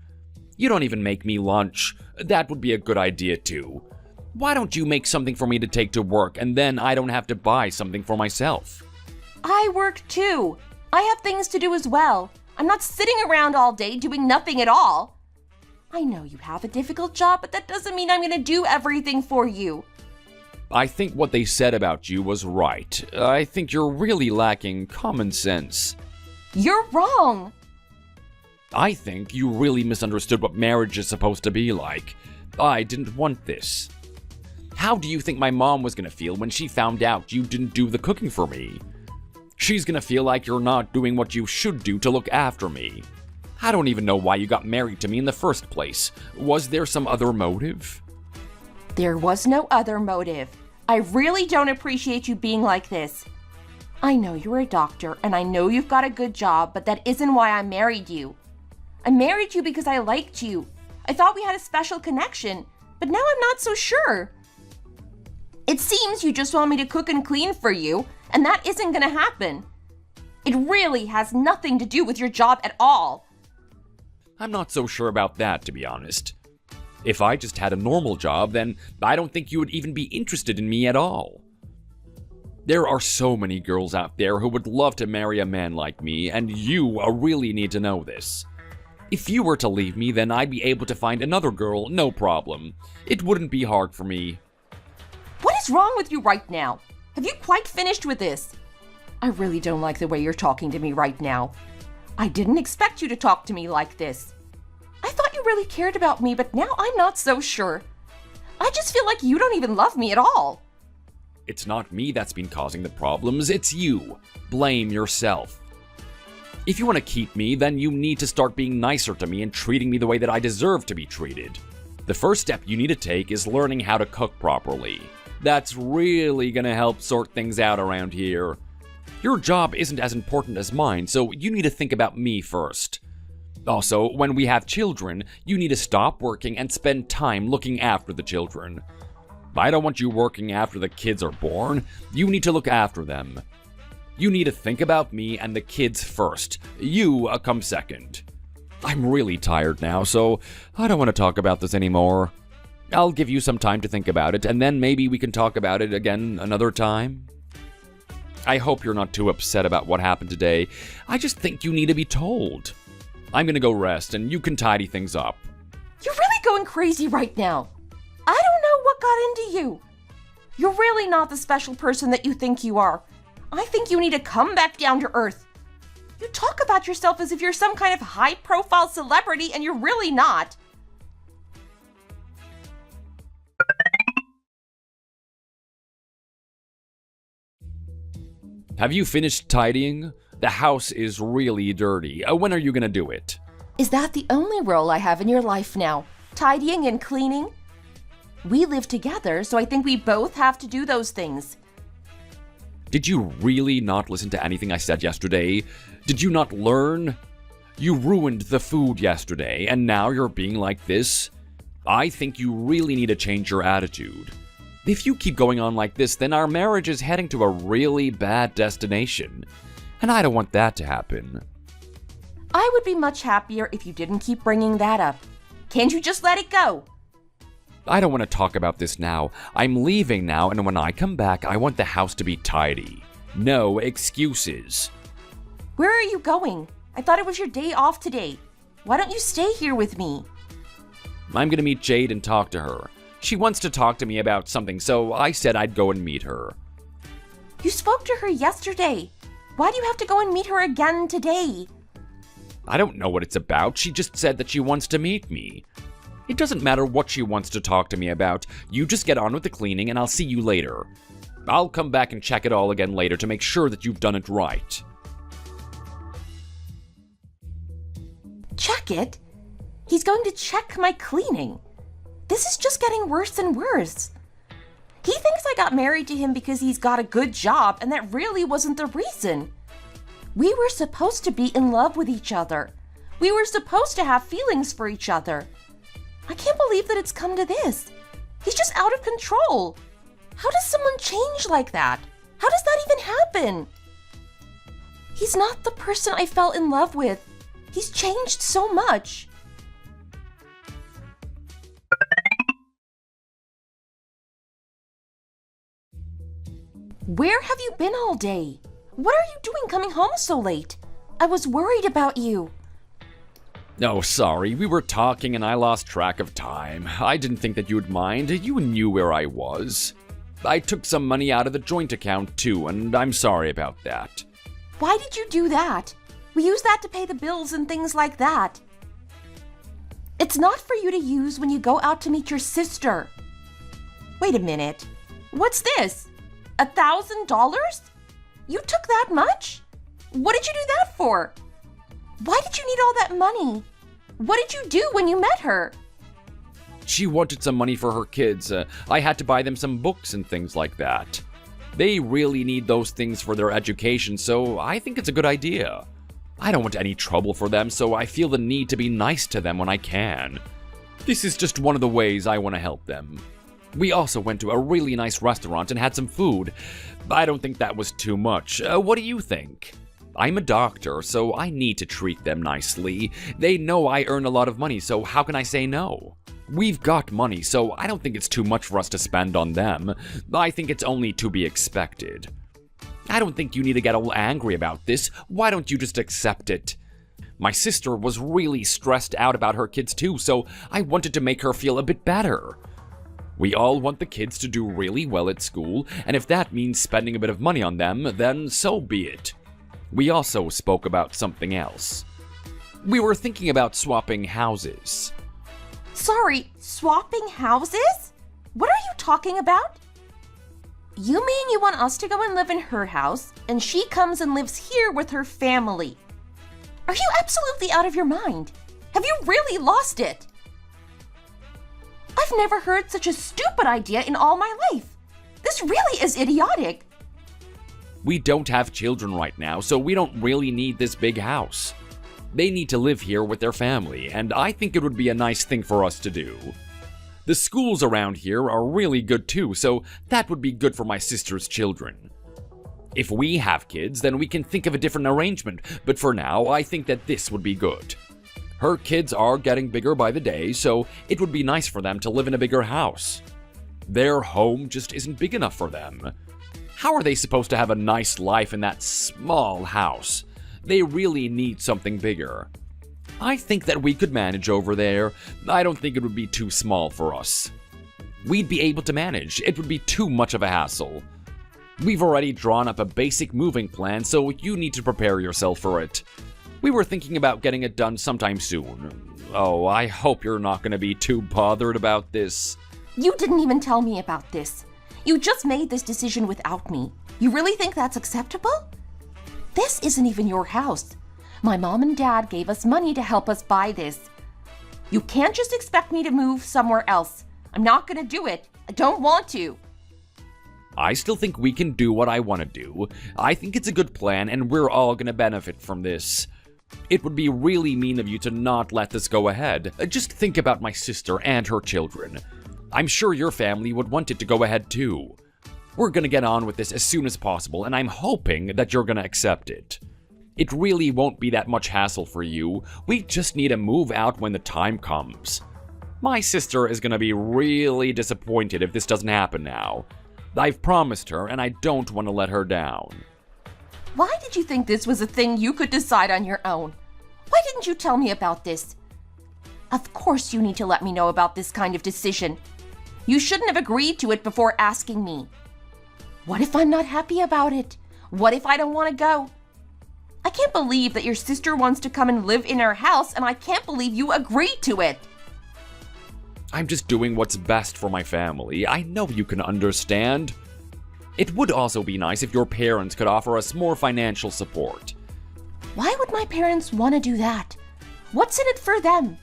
You don't even make me lunch. That would be a good idea too. Why don't you make something for me to take to work and then I don't have to buy something for myself? I work too. I have things to do as well. I'm not sitting around all day doing nothing at all. I know you have a difficult job, but that doesn't mean I'm going to do everything for you. I think what they said about you was right. I think you're really lacking common sense. You're wrong. I think you really misunderstood what marriage is supposed to be like. I didn't want this. How do you think my mom was going to feel when she found out you didn't do the cooking for me? She's going to feel like you're not doing what you should do to look after me. I don't even know why you got married to me in the first place. Was there some other motive? There was no other motive. I really don't appreciate you being like this. I know you're a doctor and I know you've got a good job, but that isn't why I married you. I married you because I liked you. I thought we had a special connection, but now I'm not so sure. It seems you just want me to cook and clean for you, and that isn't going to happen. It really has nothing to do with your job at all. I'm not so sure about that, to be honest. If I just had a normal job, then I don't think you would even be interested in me at all. There are so many girls out there who would love to marry a man like me, and you really need to know this. If you were to leave me, then I'd be able to find another girl, no problem. It wouldn't be hard for me. What is wrong with you right now? Have you quite finished with this? I really don't like the way you're talking to me right now. I didn't expect you to talk to me like this. I thought you really cared about me, but now I'm not so sure. I just feel like you don't even love me at all. It's not me that's been causing the problems, it's you. Blame yourself. If you want to keep me, then you need to start being nicer to me and treating me the way that I deserve to be treated. The first step you need to take is learning how to cook properly. That's really gonna help sort things out around here. Your job isn't as important as mine, so you need to think about me first. Also, when we have children, you need to stop working and spend time looking after the children. I don't want you working after the kids are born. You need to look after them. You need to think about me and the kids first. You come second. I'm really tired now, so I don't want to talk about this anymore. I'll give you some time to think about it, and then maybe we can talk about it again another time. I hope you're not too upset about what happened today. I just think you need to be told. I'm gonna go rest, and you can tidy things up. You're really going crazy right now. I don't know what got into you. You're really not the special person that you think you are. I think you need to come back down to earth. You talk about yourself as if you're some kind of high-profile celebrity, and you're really not. Have you finished tidying? The house is really dirty. When are you gonna do it? Is that the only role I have in your life now? Tidying and cleaning? We live together, so I think we both have to do those things. Did you really not listen to anything I said yesterday? Did you not learn? You ruined the food yesterday, and now you're being like this? I think you really need to change your attitude. If you keep going on like this, then our marriage is heading to a really bad destination. And I don't want that to happen. I would be much happier if you didn't keep bringing that up. Can't you just let it go? I don't want to talk about this now. I'm leaving now, and when I come back, I want the house to be tidy. No excuses. Where are you going? I thought it was your day off today. Why don't you stay here with me? I'm gonna meet Jade and talk to her. She wants to talk to me about something, so I said I'd go and meet her. You spoke to her yesterday. Why do you have to go and meet her again today? I don't know what it's about. She just said that she wants to meet me. It doesn't matter what she wants to talk to me about. You just get on with the cleaning, and I'll see you later. I'll come back and check it all again later to make sure that you've done it right. Check it? He's going to check my cleaning. This is just getting worse and worse. He thinks I got married to him because he's got a good job, and that really wasn't the reason. We were supposed to be in love with each other. We were supposed to have feelings for each other. I can't believe that it's come to this. He's just out of control. How does someone change like that? How does that even happen? He's not the person I fell in love with. He's changed so much. Where have you been all day? What are you doing coming home so late? I was worried about you. Oh, sorry. We were talking and I lost track of time. I didn't think that you'd mind. You knew where I was. I took some money out of the joint account too, and I'm sorry about that. Why did you do that? We use that to pay the bills and things like that. It's not for you to use when you go out to meet your sister. Wait a minute. What's this? $1,000? You took that much? What did you do that for? Why did you need all that money? What did you do when you met her? She wanted some money for her kids. I had to buy them some books and things like that. They really need those things for their education, so I think it's a good idea. I don't want any trouble for them, so I feel the need to be nice to them when I can. This is just one of the ways I want to help them. We also went to a really nice restaurant and had some food. I don't think that was too much. What do you think? I'm a doctor, so I need to treat them nicely. They know I earn a lot of money, so how can I say no? We've got money, so I don't think it's too much for us to spend on them. I think it's only to be expected. I don't think you need to get all angry about this. Why don't you just accept it? My sister was really stressed out about her kids too, so I wanted to make her feel a bit better. We all want the kids to do really well at school, and if that means spending a bit of money on them, then so be it. We also spoke about something else. We were thinking about swapping houses. Sorry, swapping houses? What are you talking about? You mean you want us to go and live in her house, and she comes and lives here with her family? Are you absolutely out of your mind? Have you really lost it? I've never heard such a stupid idea in all my life. This really is idiotic. We don't have children right now, so we don't really need this big house. They need to live here with their family, and I think it would be a nice thing for us to do. The schools around here are really good too, so that would be good for my sister's children. If we have kids, then we can think of a different arrangement, but for now, I think that this would be good. Her kids are getting bigger by the day, so it would be nice for them to live in a bigger house. Their home just isn't big enough for them. How are they supposed to have a nice life in that small house? They really need something bigger. I think that we could manage over there. I don't think it would be too small for us. we'd be able to manage. It would be too much of a hassle. We've already drawn up a basic moving plan, so you need to prepare yourself for it. We were thinking about getting it done sometime soon. Oh, I hope you're not going to be too bothered about this. You didn't even tell me about this. You just made this decision without me. You really think that's acceptable? This isn't even your house. My mom and dad gave us money to help us buy this. You can't just expect me to move somewhere else. I'm not going to do it. I don't want to. I still think we can do what I want to do. I think it's a good plan, and we're all going to benefit from this. It would be really mean of you to not let this go ahead. Just think about my sister and her children. I'm sure your family would want it to go ahead too. We're going to get on with this as soon as possible, and I'm hoping that you're going to accept it. It really won't be that much hassle for you. We just need to move out when the time comes. My sister is going to be really disappointed if this doesn't happen now. I've promised her, and I don't want to let her down. Why did you think this was a thing you could decide on your own? Why didn't you tell me about this? Of course you need to let me know about this kind of decision. You shouldn't have agreed to it before asking me. What if I'm not happy about it? What if I don't want to go? I can't believe that your sister wants to come and live in our house, and I can't believe you agreed to it. I'm just doing what's best for my family. I know you can understand. It would also be nice if your parents could offer us more financial support. Why would my parents want to do that? What's in it for them?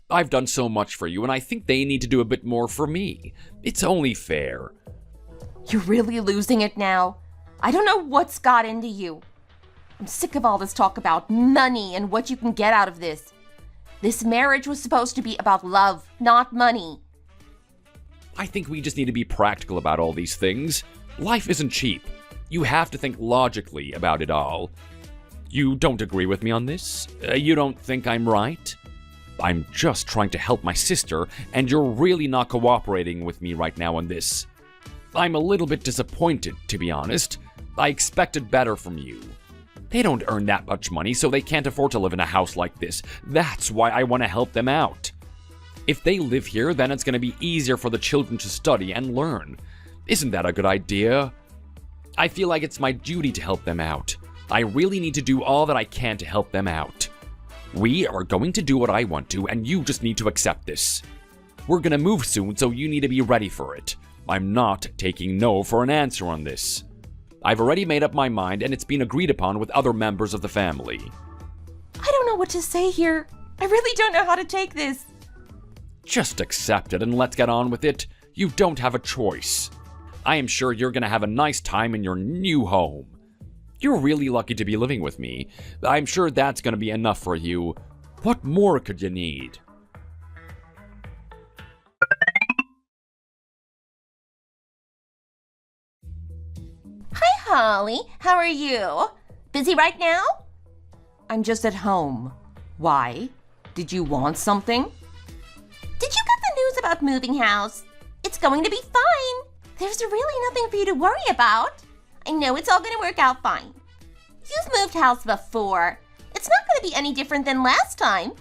I've done so much for you, and I think they need to do a bit more for me. It's only fair. You're really losing it now. I don't know what's got into you. I'm sick of all this talk about money and what you can get out of this. This marriage was supposed to be about love, not money. I think we just need to be practical about all these things. Life isn't cheap. You have to think logically about it all. You don't agree with me on this? You don't think I'm right? I'm just trying to help my sister, and you're really not cooperating with me right now on this. I'm a little bit disappointed, to be honest. I expected better from you. They don't earn that much money, so they can't afford to live in a house like this. That's why I want to help them out. If they live here, then it's going to be easier for the children to study and learn. Isn't that a good idea? I feel like it's my duty to help them out. I really need to do all that I can to help them out. We are going to do what I want to, and you just need to accept this. We're going to move soon, so you need to be ready for it. I'm not taking no for an answer on this. I've already made up my mind, and it's been agreed upon with other members of the family. I don't know what to say here. I really don't know how to take this. Just accept it and let's get on with it. You don't have a choice. I am sure you're going to have a nice time in your new home. You're really lucky to be living with me. I'm sure that's going to be enough for you. What more could you need? Hi, Holly. How are you? Busy right now? I'm just at home. Why? Did you want something? Did you get the news about moving house? It's going to be fine. There's really nothing for you to worry about. I know it's all going to work out fine. You've moved house before. It's not going to be any different than last time.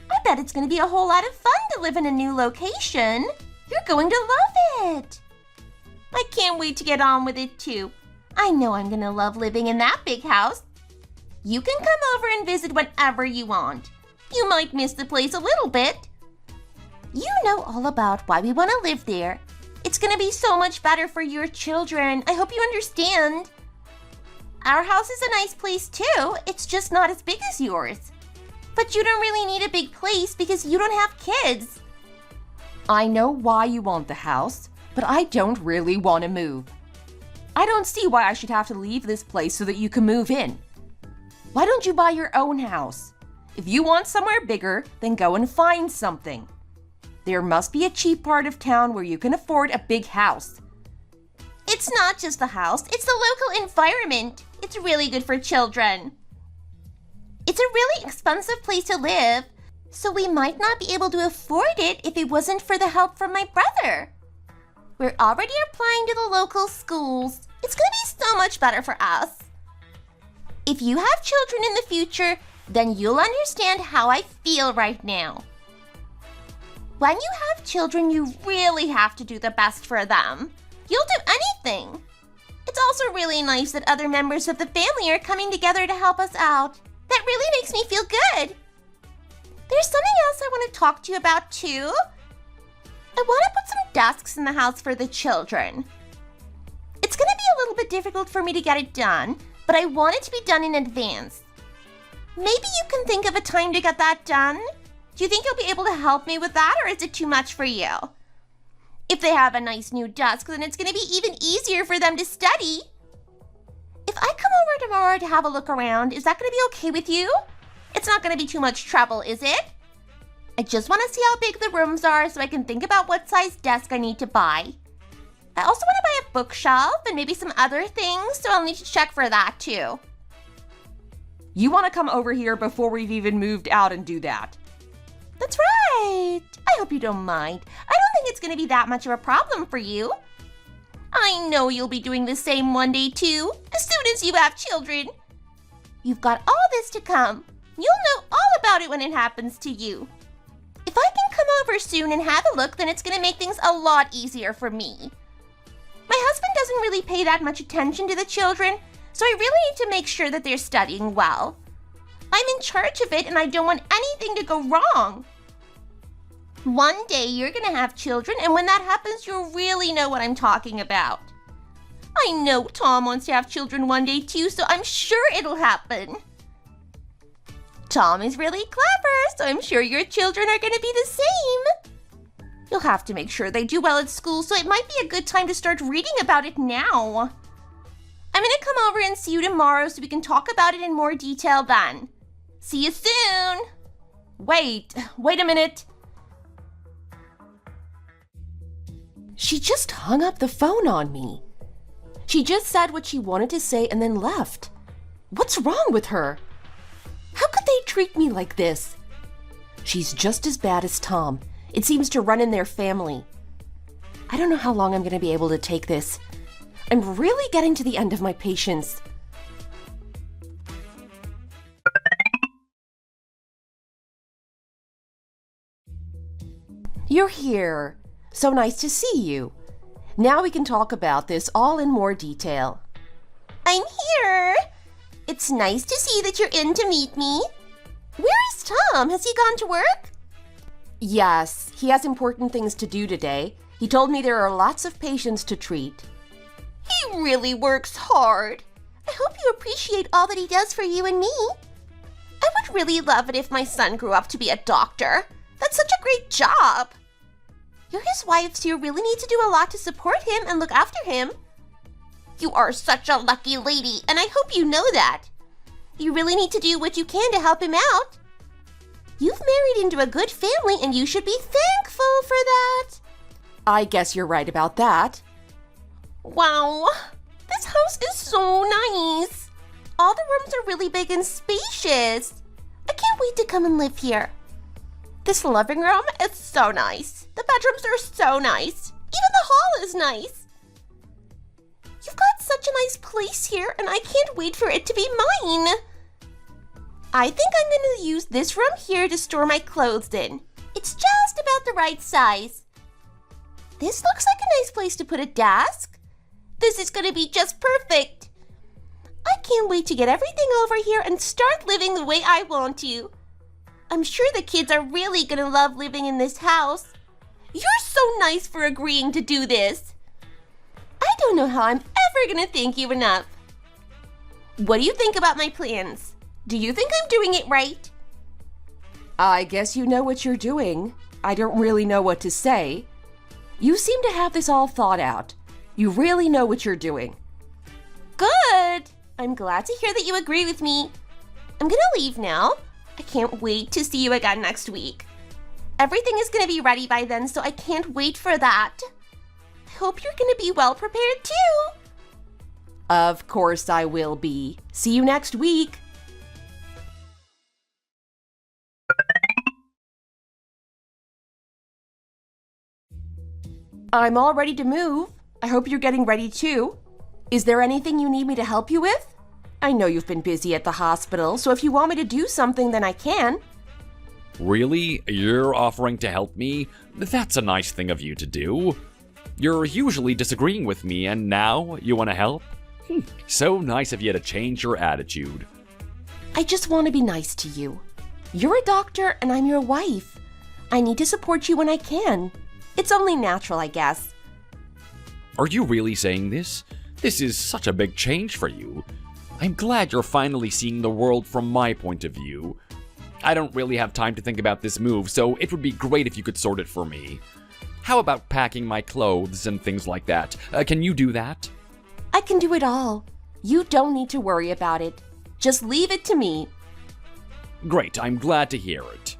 I bet it's going to be a whole lot of fun to live in a new location. You're going to love it. I can't wait to get on with it too. I know I'm going to love living in that big house. You can come over and visit whenever you want. You might miss the place a little bit. You know all about why we want to live there. It's going to be so much better for your children. I hope you understand. Our house is a nice place too. It's just not as big as yours. But you don't really need a big place because you don't have kids. I know why you want the house, but I don't really want to move. I don't see why I should have to leave this place so that you can move in. Why don't you buy your own house? If you want somewhere bigger, then go and find something. There must be a cheap part of town where you can afford a big house. It's not just the house, it's the local environment. It's really good for children. It's a really expensive place to live, so we might not be able to afford it if it wasn't for the help from my brother. We're already applying to the local schools. It's going to be so much better for us. If you have children in the future, then you'll understand how I feel right now. When you have children, you really have to do the best for them. You'll do anything. It's also really nice that other members of the family are coming together to help us out. That really makes me feel good. There's something else I want to talk to you about too. I want to put some desks in the house for the children. It's going to be a little bit difficult for me to get it done, but I want it to be done in advance. Maybe you can think of a time to get that done? Do you think you'll be able to help me with that, or is it too much for you? If they have a nice new desk, then it's going to be even easier for them to study. If I come over tomorrow to have a look around, is that going to be okay with you? It's not going to be too much trouble, is it? I just want to see how big the rooms are so I can think about what size desk I need to buy. I also want to buy a bookshelf and maybe some other things, so I'll need to check for that too. You want to come over here before we've even moved out and do that? That's right. I hope you don't mind. I don't think it's going to be that much of a problem for you. I know you'll be doing the same one day too, as soon as you have children. You've got all this to come. You'll know all about it when it happens to you. If I can come over soon and have a look, then it's going to make things a lot easier for me. My husband doesn't really pay that much attention to the children, so I really need to make sure that they're studying well. I'm in charge of it and I don't want anything to go wrong. One day you're going to have children, and when that happens, you'll really know what I'm talking about. I know Tom wants to have children one day too, so I'm sure it'll happen. Tom is really clever, so I'm sure your children are going to be the same. You'll have to make sure they do well at school, so it might be a good time to start reading about it now. I'm going to come over and see you tomorrow so we can talk about it in more detail then. See you soon. Wait a minute. She just hung up the phone on me. She just said what she wanted to say and then left. What's wrong with her? How could they treat me like this? She's just as bad as Tom. It seems to run in their family. I don't know how long I'm going to be able to take this. I'm really getting to the end of my patience. You're here. So nice to see you. Now we can talk about this all in more detail. I'm here. It's nice to see that you're in to meet me. Where is Tom? Has he gone to work? Yes, he has important things to do today. He told me there are lots of patients to treat. He really works hard. I hope you appreciate all that he does for you and me. I would really love it if my son grew up to be a doctor. That's such a great job. You're his wife, so you really need to do a lot to support him and look after him. You are such a lucky lady, and I hope you know that. You really need to do what you can to help him out. You've married into a good family, and you should be thankful for that. I guess you're right about that. Wow, this house is so nice. All the rooms are really big and spacious. I can't wait to come and live here. This living room is so nice. The bedrooms are so nice. Even the hall is nice. You've got such a nice place here, and I can't wait for it to be mine. I think I'm going to use this room here to store my clothes in. It's just about the right size. This looks like a nice place to put a desk. This is going to be just perfect. I can't wait to get everything over here and start living the way I want to. I'm sure the kids are really going to love living in this house. You're so nice for agreeing to do this. I don't know how I'm ever going to thank you enough. What do you think about my plans? Do you think I'm doing it right? I guess you know what you're doing. I don't really know what to say. You seem to have this all thought out. You really know what you're doing. Good. I'm glad to hear that you agree with me. I'm going to leave now. I can't wait to see you again next week. Everything is going to be ready by then, so I can't wait for that. I hope you're going to be well prepared too. Of course I will be. See you next week. I'm all ready to move. I hope you're getting ready too. Is there anything you need me to help you with? I know you've been busy at the hospital, so if you want me to do something, then I can. Really? You're offering to help me? That's a nice thing of you to do. You're usually disagreeing with me, and now you want to help? So nice of you to change your attitude. I just want to be nice to you. You're a doctor and I'm your wife. I need to support you when I can. It's only natural, I guess. Are you really saying this? This is such a big change for you. I'm glad you're finally seeing the world from my point of view. I don't really have time to think about this move, so it would be great if you could sort it for me. How about packing my clothes and things like that? Can you do that? I can do it all. You don't need to worry about it. Just leave it to me. Great, I'm glad to hear it.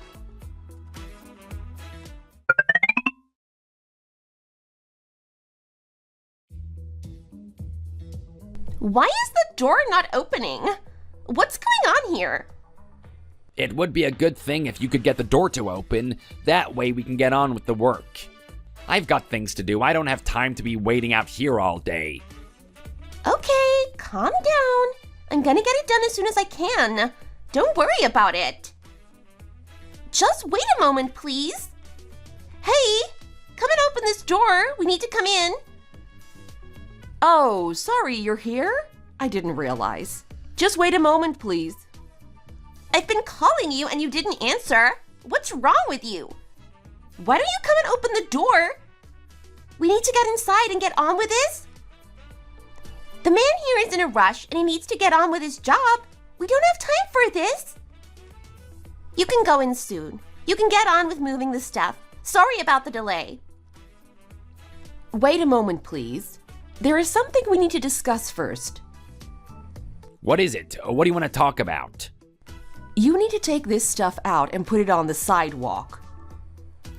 Why is the door not opening? What's going on here? It would be a good thing if you could get the door to open. That way we can get on with the work. I've got things to do. I don't have time to be waiting out here all day. Okay, calm down. I'm gonna get it done as soon as I can. Don't worry about it. Just wait a moment, please. Hey, come and open this door. We need to come in. Oh, sorry, you're here? I didn't realize. Just wait a moment, please. I've been calling you and you didn't answer. What's wrong with you? Why don't you come and open the door? We need to get inside and get on with this. The man here is in a rush and he needs to get on with his job. We don't have time for this. You can go in soon. You can get on with moving the stuff. Sorry about the delay. Wait a moment, please. There is something we need to discuss first. What is it? What do you want to talk about? You need to take this stuff out and put it on the sidewalk.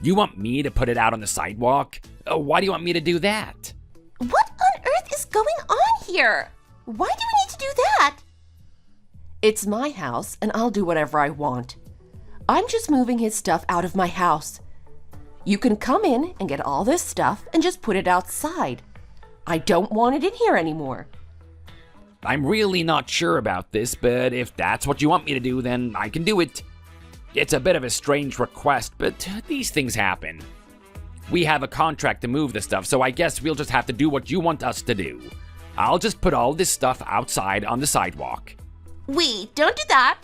You want me to put it out on the sidewalk? Why do you want me to do that? What on earth is going on here? Why do we need to do that? It's my house, and I'll do whatever I want. I'm just moving his stuff out of my house. You can come in and get all this stuff and just put it outside. I don't want it in here anymore. I'm really not sure about this, but if that's what you want me to do, then I can do it. It's a bit of a strange request, but these things happen. We have a contract to move the stuff, so I guess we'll just have to do what you want us to do. I'll just put all this stuff outside on the sidewalk. Wait, don't do that.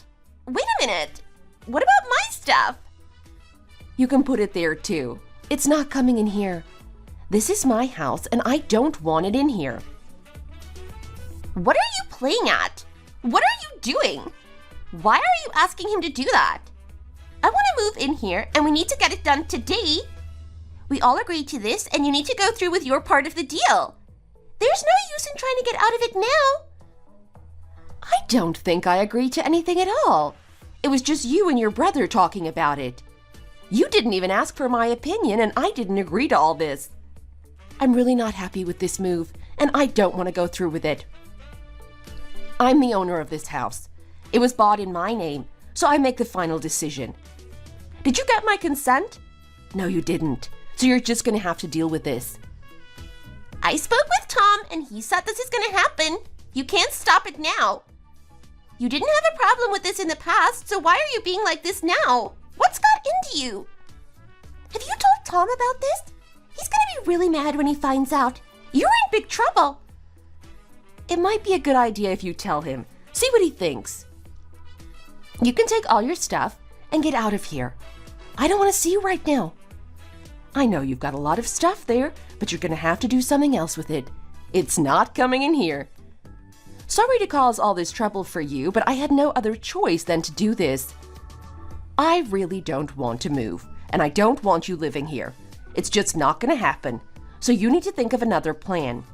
Wait a minute. What about my stuff? You can put it there too. It's not coming in here. This is my house, and I don't want it in here. What are you playing at? What are you doing? Why are you asking him to do that? I want to move in here and we need to get it done today. We all agreed to this and you need to go through with your part of the deal. There's no use in trying to get out of it now. I don't think I agreed to anything at all. It was just you and your brother talking about it. You didn't even ask for my opinion and I didn't agree to all this. I'm really not happy with this move and I don't want to go through with it. I'm the owner of this house. It was bought in my name, so I make the final decision. Did you get my consent? No, you didn't. So you're just going to have to deal with this. I spoke with Tom and he said this is going to happen. You can't stop it now. You didn't have a problem with this in the past, so why are you being like this now? What's got into you? Have you told Tom about this? He's going to be really mad when he finds out. You're in big trouble. It might be a good idea if you tell him. See what he thinks. You can take all your stuff and get out of here. I don't want to see you right now. I know you've got a lot of stuff there, but you're going to have to do something else with it. It's not coming in here. Sorry to cause all this trouble for you, but I had no other choice than to do this. I really don't want to move, and I don't want you living here. It's just not going to happen. So you need to think of another plan.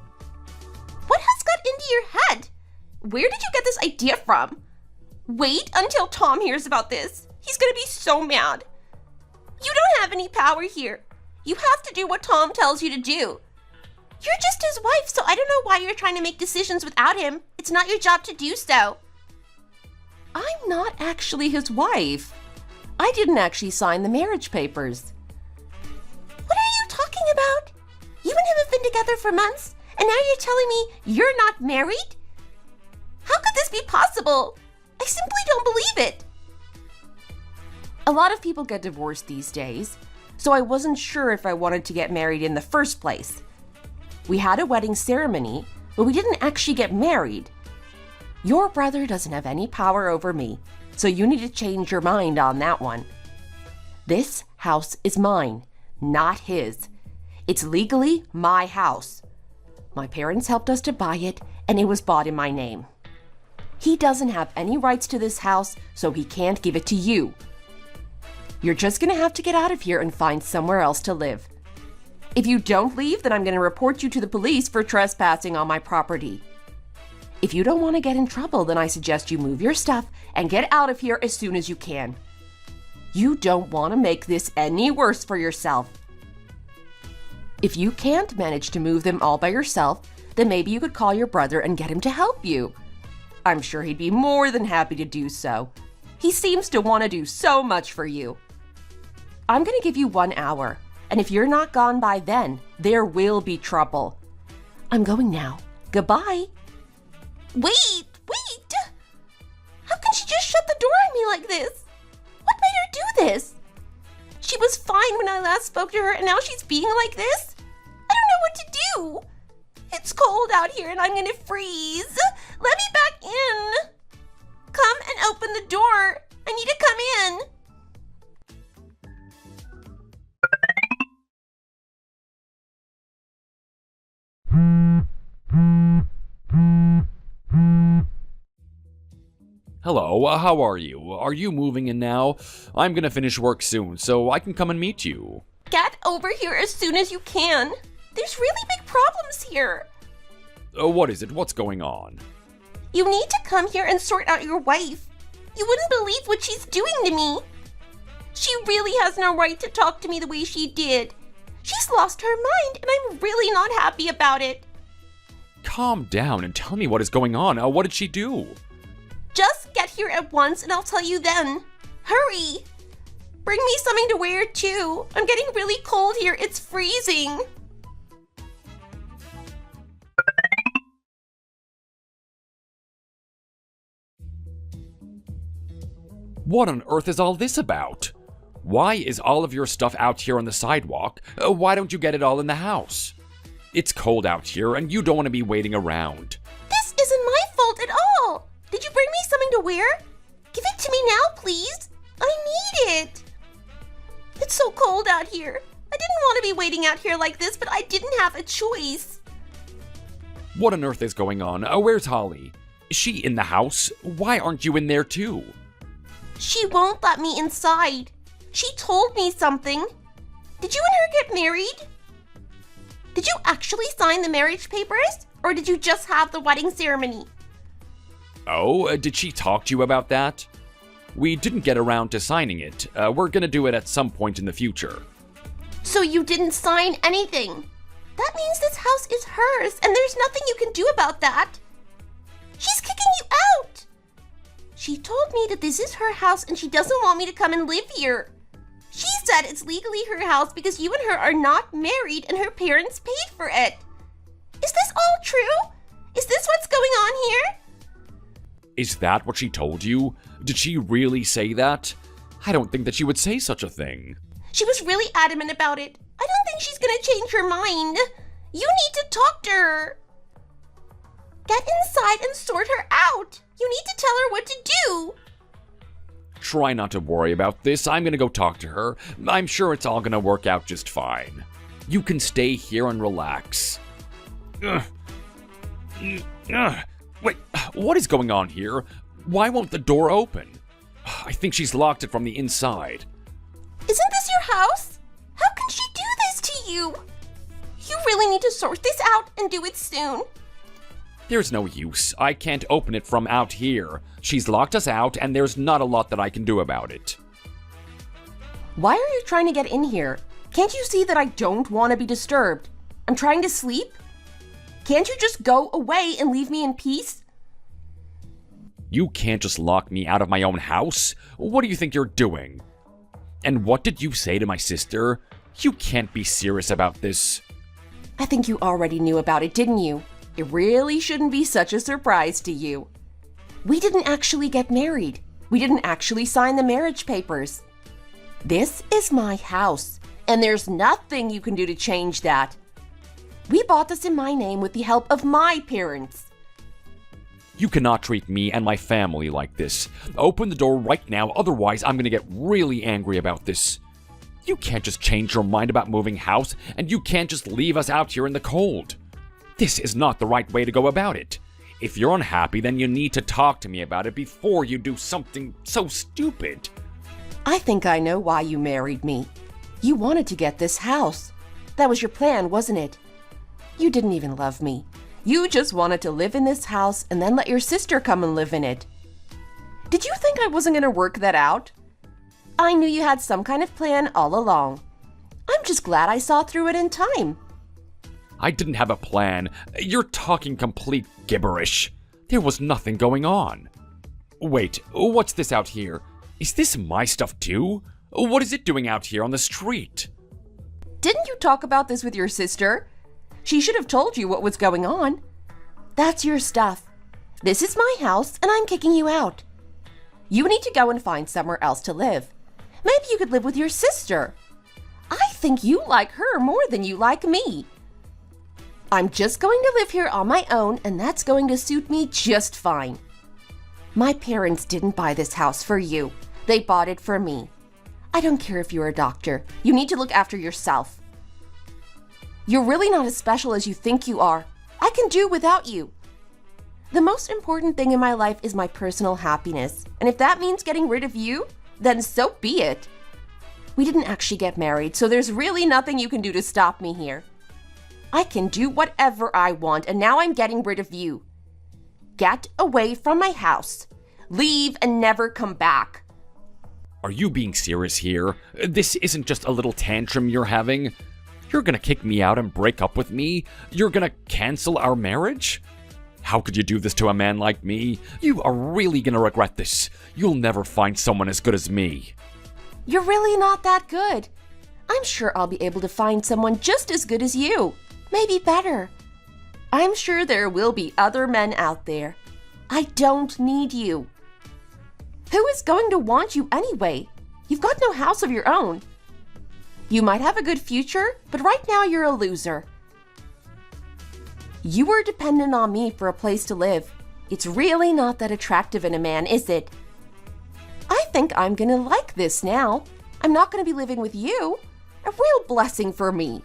What has got into your head? Where did you get this idea from? Wait until Tom hears about this. He's gonna be so mad. You don't have any power here. You have to do what Tom tells you to do. You're just his wife, so I don't know why you're trying to make decisions without him. It's not your job to do so. I'm not actually his wife. I didn't actually sign the marriage papers. What are you talking about? You and him have been together for months, and now you're telling me you're not married? How could this be possible? I simply don't believe it. A lot of people get divorced these days, so I wasn't sure if I wanted to get married in the first place. We had a wedding ceremony, but we didn't actually get married. Your brother doesn't have any power over me, so you need to change your mind on that one. This house is mine, not his. It's legally my house. My parents helped us to buy it, and it was bought in my name. He doesn't have any rights to this house, so he can't give it to you. You're just gonna have to get out of here and find somewhere else to live. If you don't leave, then I'm gonna report you to the police for trespassing on my property. If you don't want to get in trouble, then I suggest you move your stuff and get out of here as soon as you can. You don't want to make this any worse for yourself. If you can't manage to move them all by yourself, then maybe you could call your brother and get him to help you. I'm sure he'd be more than happy to do so. He seems to want to do so much for you. I'm going to give you 1 hour, and if you're not gone by then, there will be trouble. I'm going now. Goodbye. Wait! How can she just shut the door on me like this? What made her do this? She was fine when I last spoke to her, and now she's being like this? I don't know what to do. It's cold out here, and I'm gonna freeze. Let me back in. Come and open the door. I need to come in. Hello, how are you? Are you moving in now? I'm gonna finish work soon, so I can come and meet you. Get over here as soon as you can. There's really big problems here. What is it? What's going on? You need to come here and sort out your wife. You wouldn't believe what she's doing to me. She really has no right to talk to me the way she did. She's lost her mind, and I'm really not happy about it. Calm down and tell me what is going on. What did she do? Just get here at once and I'll tell you then. Hurry! Bring me something to wear too. I'm getting really cold here. It's freezing. What on earth is all this about? Why is all of your stuff out here on the sidewalk? Why don't you get it all in the house? It's cold out here and you don't want to be waiting around. This isn't my fault at all. Did you bring me something to wear? Give it to me now, please. I need it. It's so cold out here. I didn't want to be waiting out here like this, but I didn't have a choice. What on earth is going on? Where's Holly? Is she in the house? Why aren't you in there too? She won't let me inside. She told me something. Did you and her get married? Did you actually sign the marriage papers? Or did you just have the wedding ceremony? Oh, did she talk to you about that? We didn't get around to signing it. We're gonna do it at some point in the future. So you didn't sign anything? That means this house is hers, and there's nothing you can do about that. She's kicking you out. She told me that this is her house and she doesn't want me to come and live here. She said it's legally her house because you and her are not married and her parents paid for it. Is this all true? Is this what's going on here? Is that what she told you? Did she really say that? I don't think that she would say such a thing. She was really adamant about it. I don't think she's gonna change her mind. You need to talk to her. Get inside and sort her out. You need to tell her what to do. Try not to worry about this. I'm gonna go talk to her. I'm sure it's all gonna work out just fine. You can stay here and relax. Wait, what is going on here? Why won't the door open? I think she's locked it from the inside. Isn't this your house? How can she do this to you? You really need to sort this out and do it soon. There's no use. I can't open it from out here. She's locked us out, and there's not a lot that I can do about it. Why are you trying to get in here? Can't you see that I don't want to be disturbed? I'm trying to sleep. Can't you just go away and leave me in peace? You can't just lock me out of my own house. What do you think you're doing? And what did you say to my sister? You can't be serious about this. I think you already knew about it, didn't you? It really shouldn't be such a surprise to you. We didn't actually get married. We didn't actually sign the marriage papers. This is my house, and there's nothing you can do to change that. We bought this in my name with the help of my parents. You cannot treat me and my family like this. Open the door right now, otherwise I'm gonna get really angry about this. You can't just change your mind about moving house, and you can't just leave us out here in the cold. This is not the right way to go about it. If you're unhappy, then you need to talk to me about it before you do something so stupid. I think I know why you married me. You wanted to get this house. That was your plan, wasn't it? You didn't even love me. You just wanted to live in this house and then let your sister come and live in it. Did you think I wasn't going to work that out? I knew you had some kind of plan all along. I'm just glad I saw through it in time. I didn't have a plan. You're talking complete gibberish. There was nothing going on. Wait, what's this out here? Is this my stuff too? What is it doing out here on the street? Didn't you talk about this with your sister? She should have told you what was going on. That's your stuff. This is my house, and I'm kicking you out. You need to go and find somewhere else to live. Maybe you could live with your sister. I think you like her more than you like me. I'm just going to live here on my own, and that's going to suit me just fine. My parents didn't buy this house for you. They bought it for me. I don't care if you're a doctor. You need to look after yourself. You're really not as special as you think you are. I can do without you. The most important thing in my life is my personal happiness, and if that means getting rid of you, then so be it. We didn't actually get married, so there's really nothing you can do to stop me here. I can do whatever I want, and now I'm getting rid of you. Get away from my house. Leave and never come back. Are you being serious here? This isn't just a little tantrum you're having. You're gonna kick me out and break up with me? You're gonna cancel our marriage? How could you do this to a man like me? You are really gonna regret this. You'll never find someone as good as me. You're really not that good. I'm sure I'll be able to find someone just as good as you. Maybe better. I'm sure there will be other men out there. I don't need you. Who is going to want you anyway? You've got no house of your own. You might have a good future, but right now you're a loser. You were dependent on me for a place to live. It's really not that attractive in a man, is it? I think I'm gonna like this now. I'm not gonna be living with you. A real blessing for me.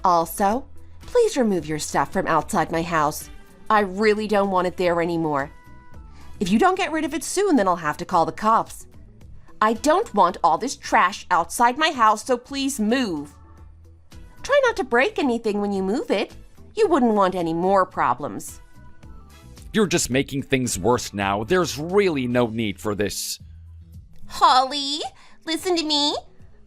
Also, please remove your stuff from outside my house. I really don't want it there anymore. If you don't get rid of it soon, then I'll have to call the cops. I don't want all this trash outside my house, so please move. Try not to break anything when you move it. You wouldn't want any more problems. You're just making things worse now. There's really no need for this. Holly, listen to me.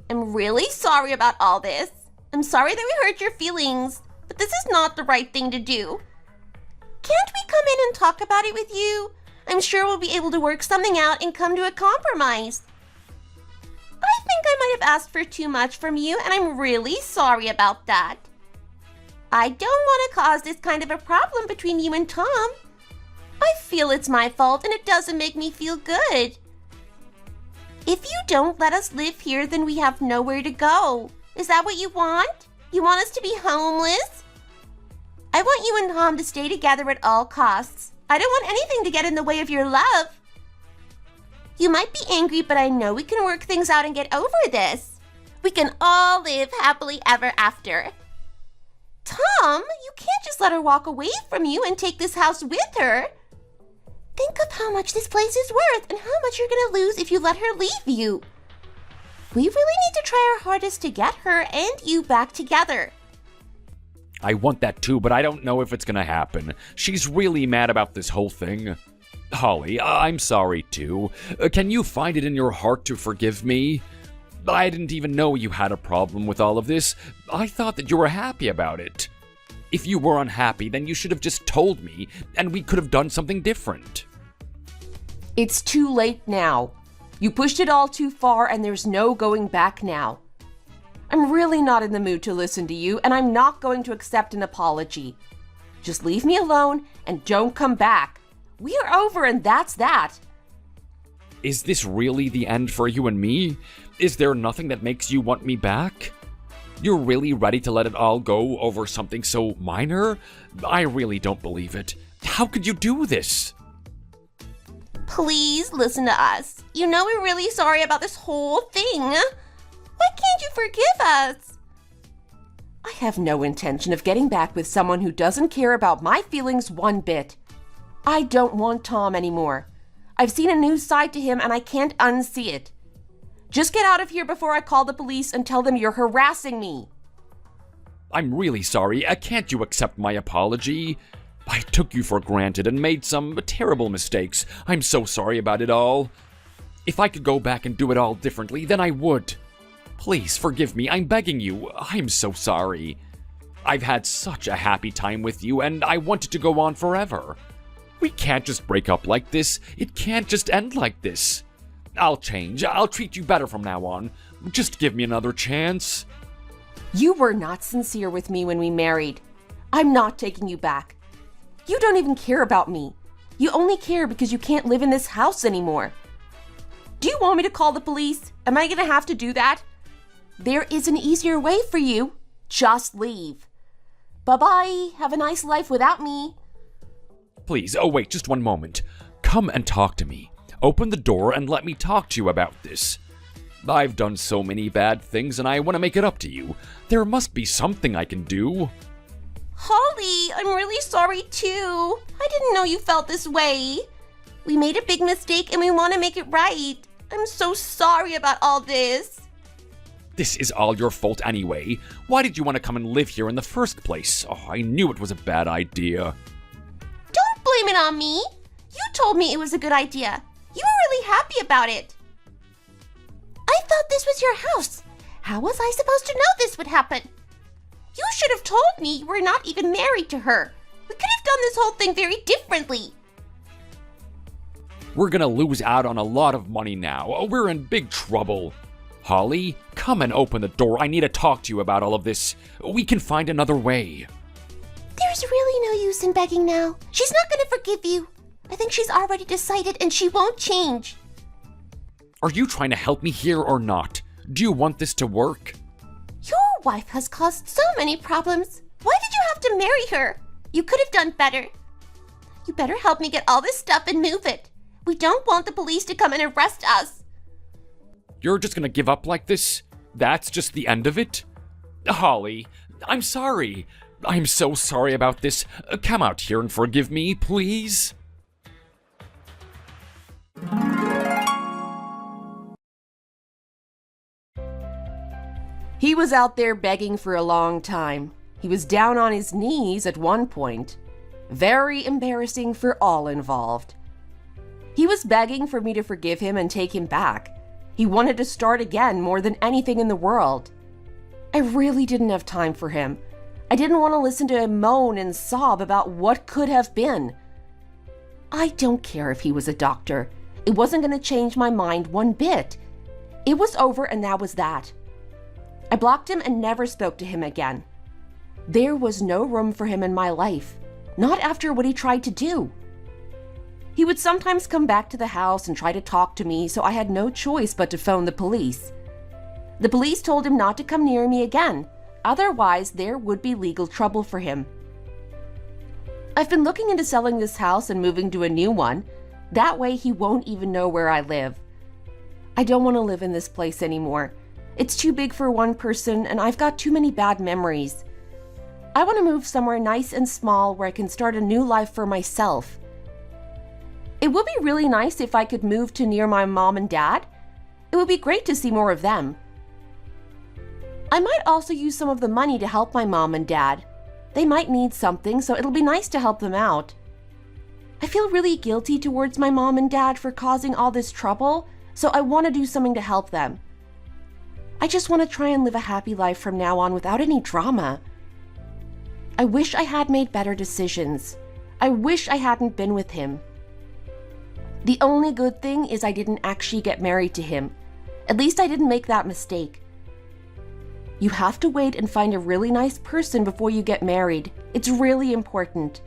I'm really sorry about all this. I'm sorry that we hurt your feelings, but this is not the right thing to do. Can't we come in and talk about it with you? I'm sure we'll be able to work something out and come to a compromise. I think I might have asked for too much from you, and I'm really sorry about that. I don't want to cause this kind of a problem between you and Tom. I feel it's my fault, and it doesn't make me feel good. If you don't let us live here, then we have nowhere to go. Is that what you want? You want us to be homeless? I want you and Tom to stay together at all costs. I don't want anything to get in the way of your love. You might be angry, but I know we can work things out and get over this. We can all live happily ever after. Tom, you can't just let her walk away from you and take this house with her. Think of how much this place is worth and how much you're going to lose if you let her leave you. We really need to try our hardest to get her and you back together. I want that too, but I don't know if it's gonna happen. She's really mad about this whole thing. Holly, I'm sorry too. Can you find it in your heart to forgive me? I didn't even know you had a problem with all of this. I thought that you were happy about it. If you were unhappy, then you should have just told me, and we could have done something different. It's too late now. You pushed it all too far, and there's no going back now. I'm really not in the mood to listen to you, and I'm not going to accept an apology. Just leave me alone and don't come back. We are over, and that's that. Is this really the end for you and me? Is there nothing that makes you want me back? You're really ready to let it all go over something so minor? I really don't believe it. How could you do this? Please listen to us. You know we're really sorry about this whole thing. Why can't you forgive us? I have no intention of getting back with someone who doesn't care about my feelings one bit. I don't want Tom anymore. I've seen a new side to him and I can't unsee it. Just get out of here before I call the police and tell them you're harassing me. I'm really sorry. Can't you accept my apology? I took you for granted and made some terrible mistakes. I'm so sorry about it all. If I could go back and do it all differently, then I would. Please forgive me. I'm begging you. I'm so sorry. I've had such a happy time with you, and I want it to go on forever. We can't just break up like this. It can't just end like this. I'll change. I'll treat you better from now on. Just give me another chance. You were not sincere with me when we married. I'm not taking you back. You don't even care about me. You only care because you can't live in this house anymore. Do you want me to call the police? Am I going to have to do that? There is an easier way for you. Just leave. Bye-bye. Have a nice life without me. Please, oh wait, just one moment. Come and talk to me. Open the door and let me talk to you about this. I've done so many bad things and I want to make it up to you. There must be something I can do. Holly, I'm really sorry too. I didn't know you felt this way. We made a big mistake and we want to make it right. I'm so sorry about all this. This is all your fault anyway. Why did you want to come and live here in the first place? Oh, I knew it was a bad idea. Don't blame it on me. You told me it was a good idea. You were really happy about it. I thought this was your house. How was I supposed to know this would happen? You should have told me you were not even married to her. We could have done this whole thing very differently. We're gonna lose out on a lot of money now. We're in big trouble. Holly, come and open the door. I need to talk to you about all of this. We can find another way. There's really no use in begging now. She's not going to forgive you. I think she's already decided and she won't change. Are you trying to help me here or not? Do you want this to work? Your wife has caused so many problems. Why did you have to marry her? You could have done better. You better help me get all this stuff and move it. We don't want the police to come and arrest us. You're just gonna give up like this? That's just the end of it? Holly, I'm sorry. I'm so sorry about this. Come out here and forgive me, please. He was out there begging for a long time. He was down on his knees at one point. Very embarrassing for all involved. He was begging for me to forgive him and take him back. He wanted to start again more than anything in the world. I really didn't have time for him. I didn't want to listen to him moan and sob about what could have been. I don't care if he was a doctor. It wasn't going to change my mind one bit. It was over and that was that. I blocked him and never spoke to him again. There was no room for him in my life, not after what he tried to do. He would sometimes come back to the house and try to talk to me, so I had no choice but to phone the police. The police told him not to come near me again, otherwise there would be legal trouble for him. I've been looking into selling this house and moving to a new one. That way he won't even know where I live. I don't want to live in this place anymore. It's too big for one person and I've got too many bad memories. I want to move somewhere nice and small where I can start a new life for myself. It would be really nice if I could move to near my mom and dad. It would be great to see more of them. I might also use some of the money to help my mom and dad. They might need something, so it'll be nice to help them out. I feel really guilty towards my mom and dad for causing all this trouble, so I want to do something to help them. I just want to try and live a happy life from now on without any drama. I wish I had made better decisions. I wish I hadn't been with him. The only good thing is I didn't actually get married to him. At least I didn't make that mistake. You have to wait and find a really nice person before you get married. It's really important.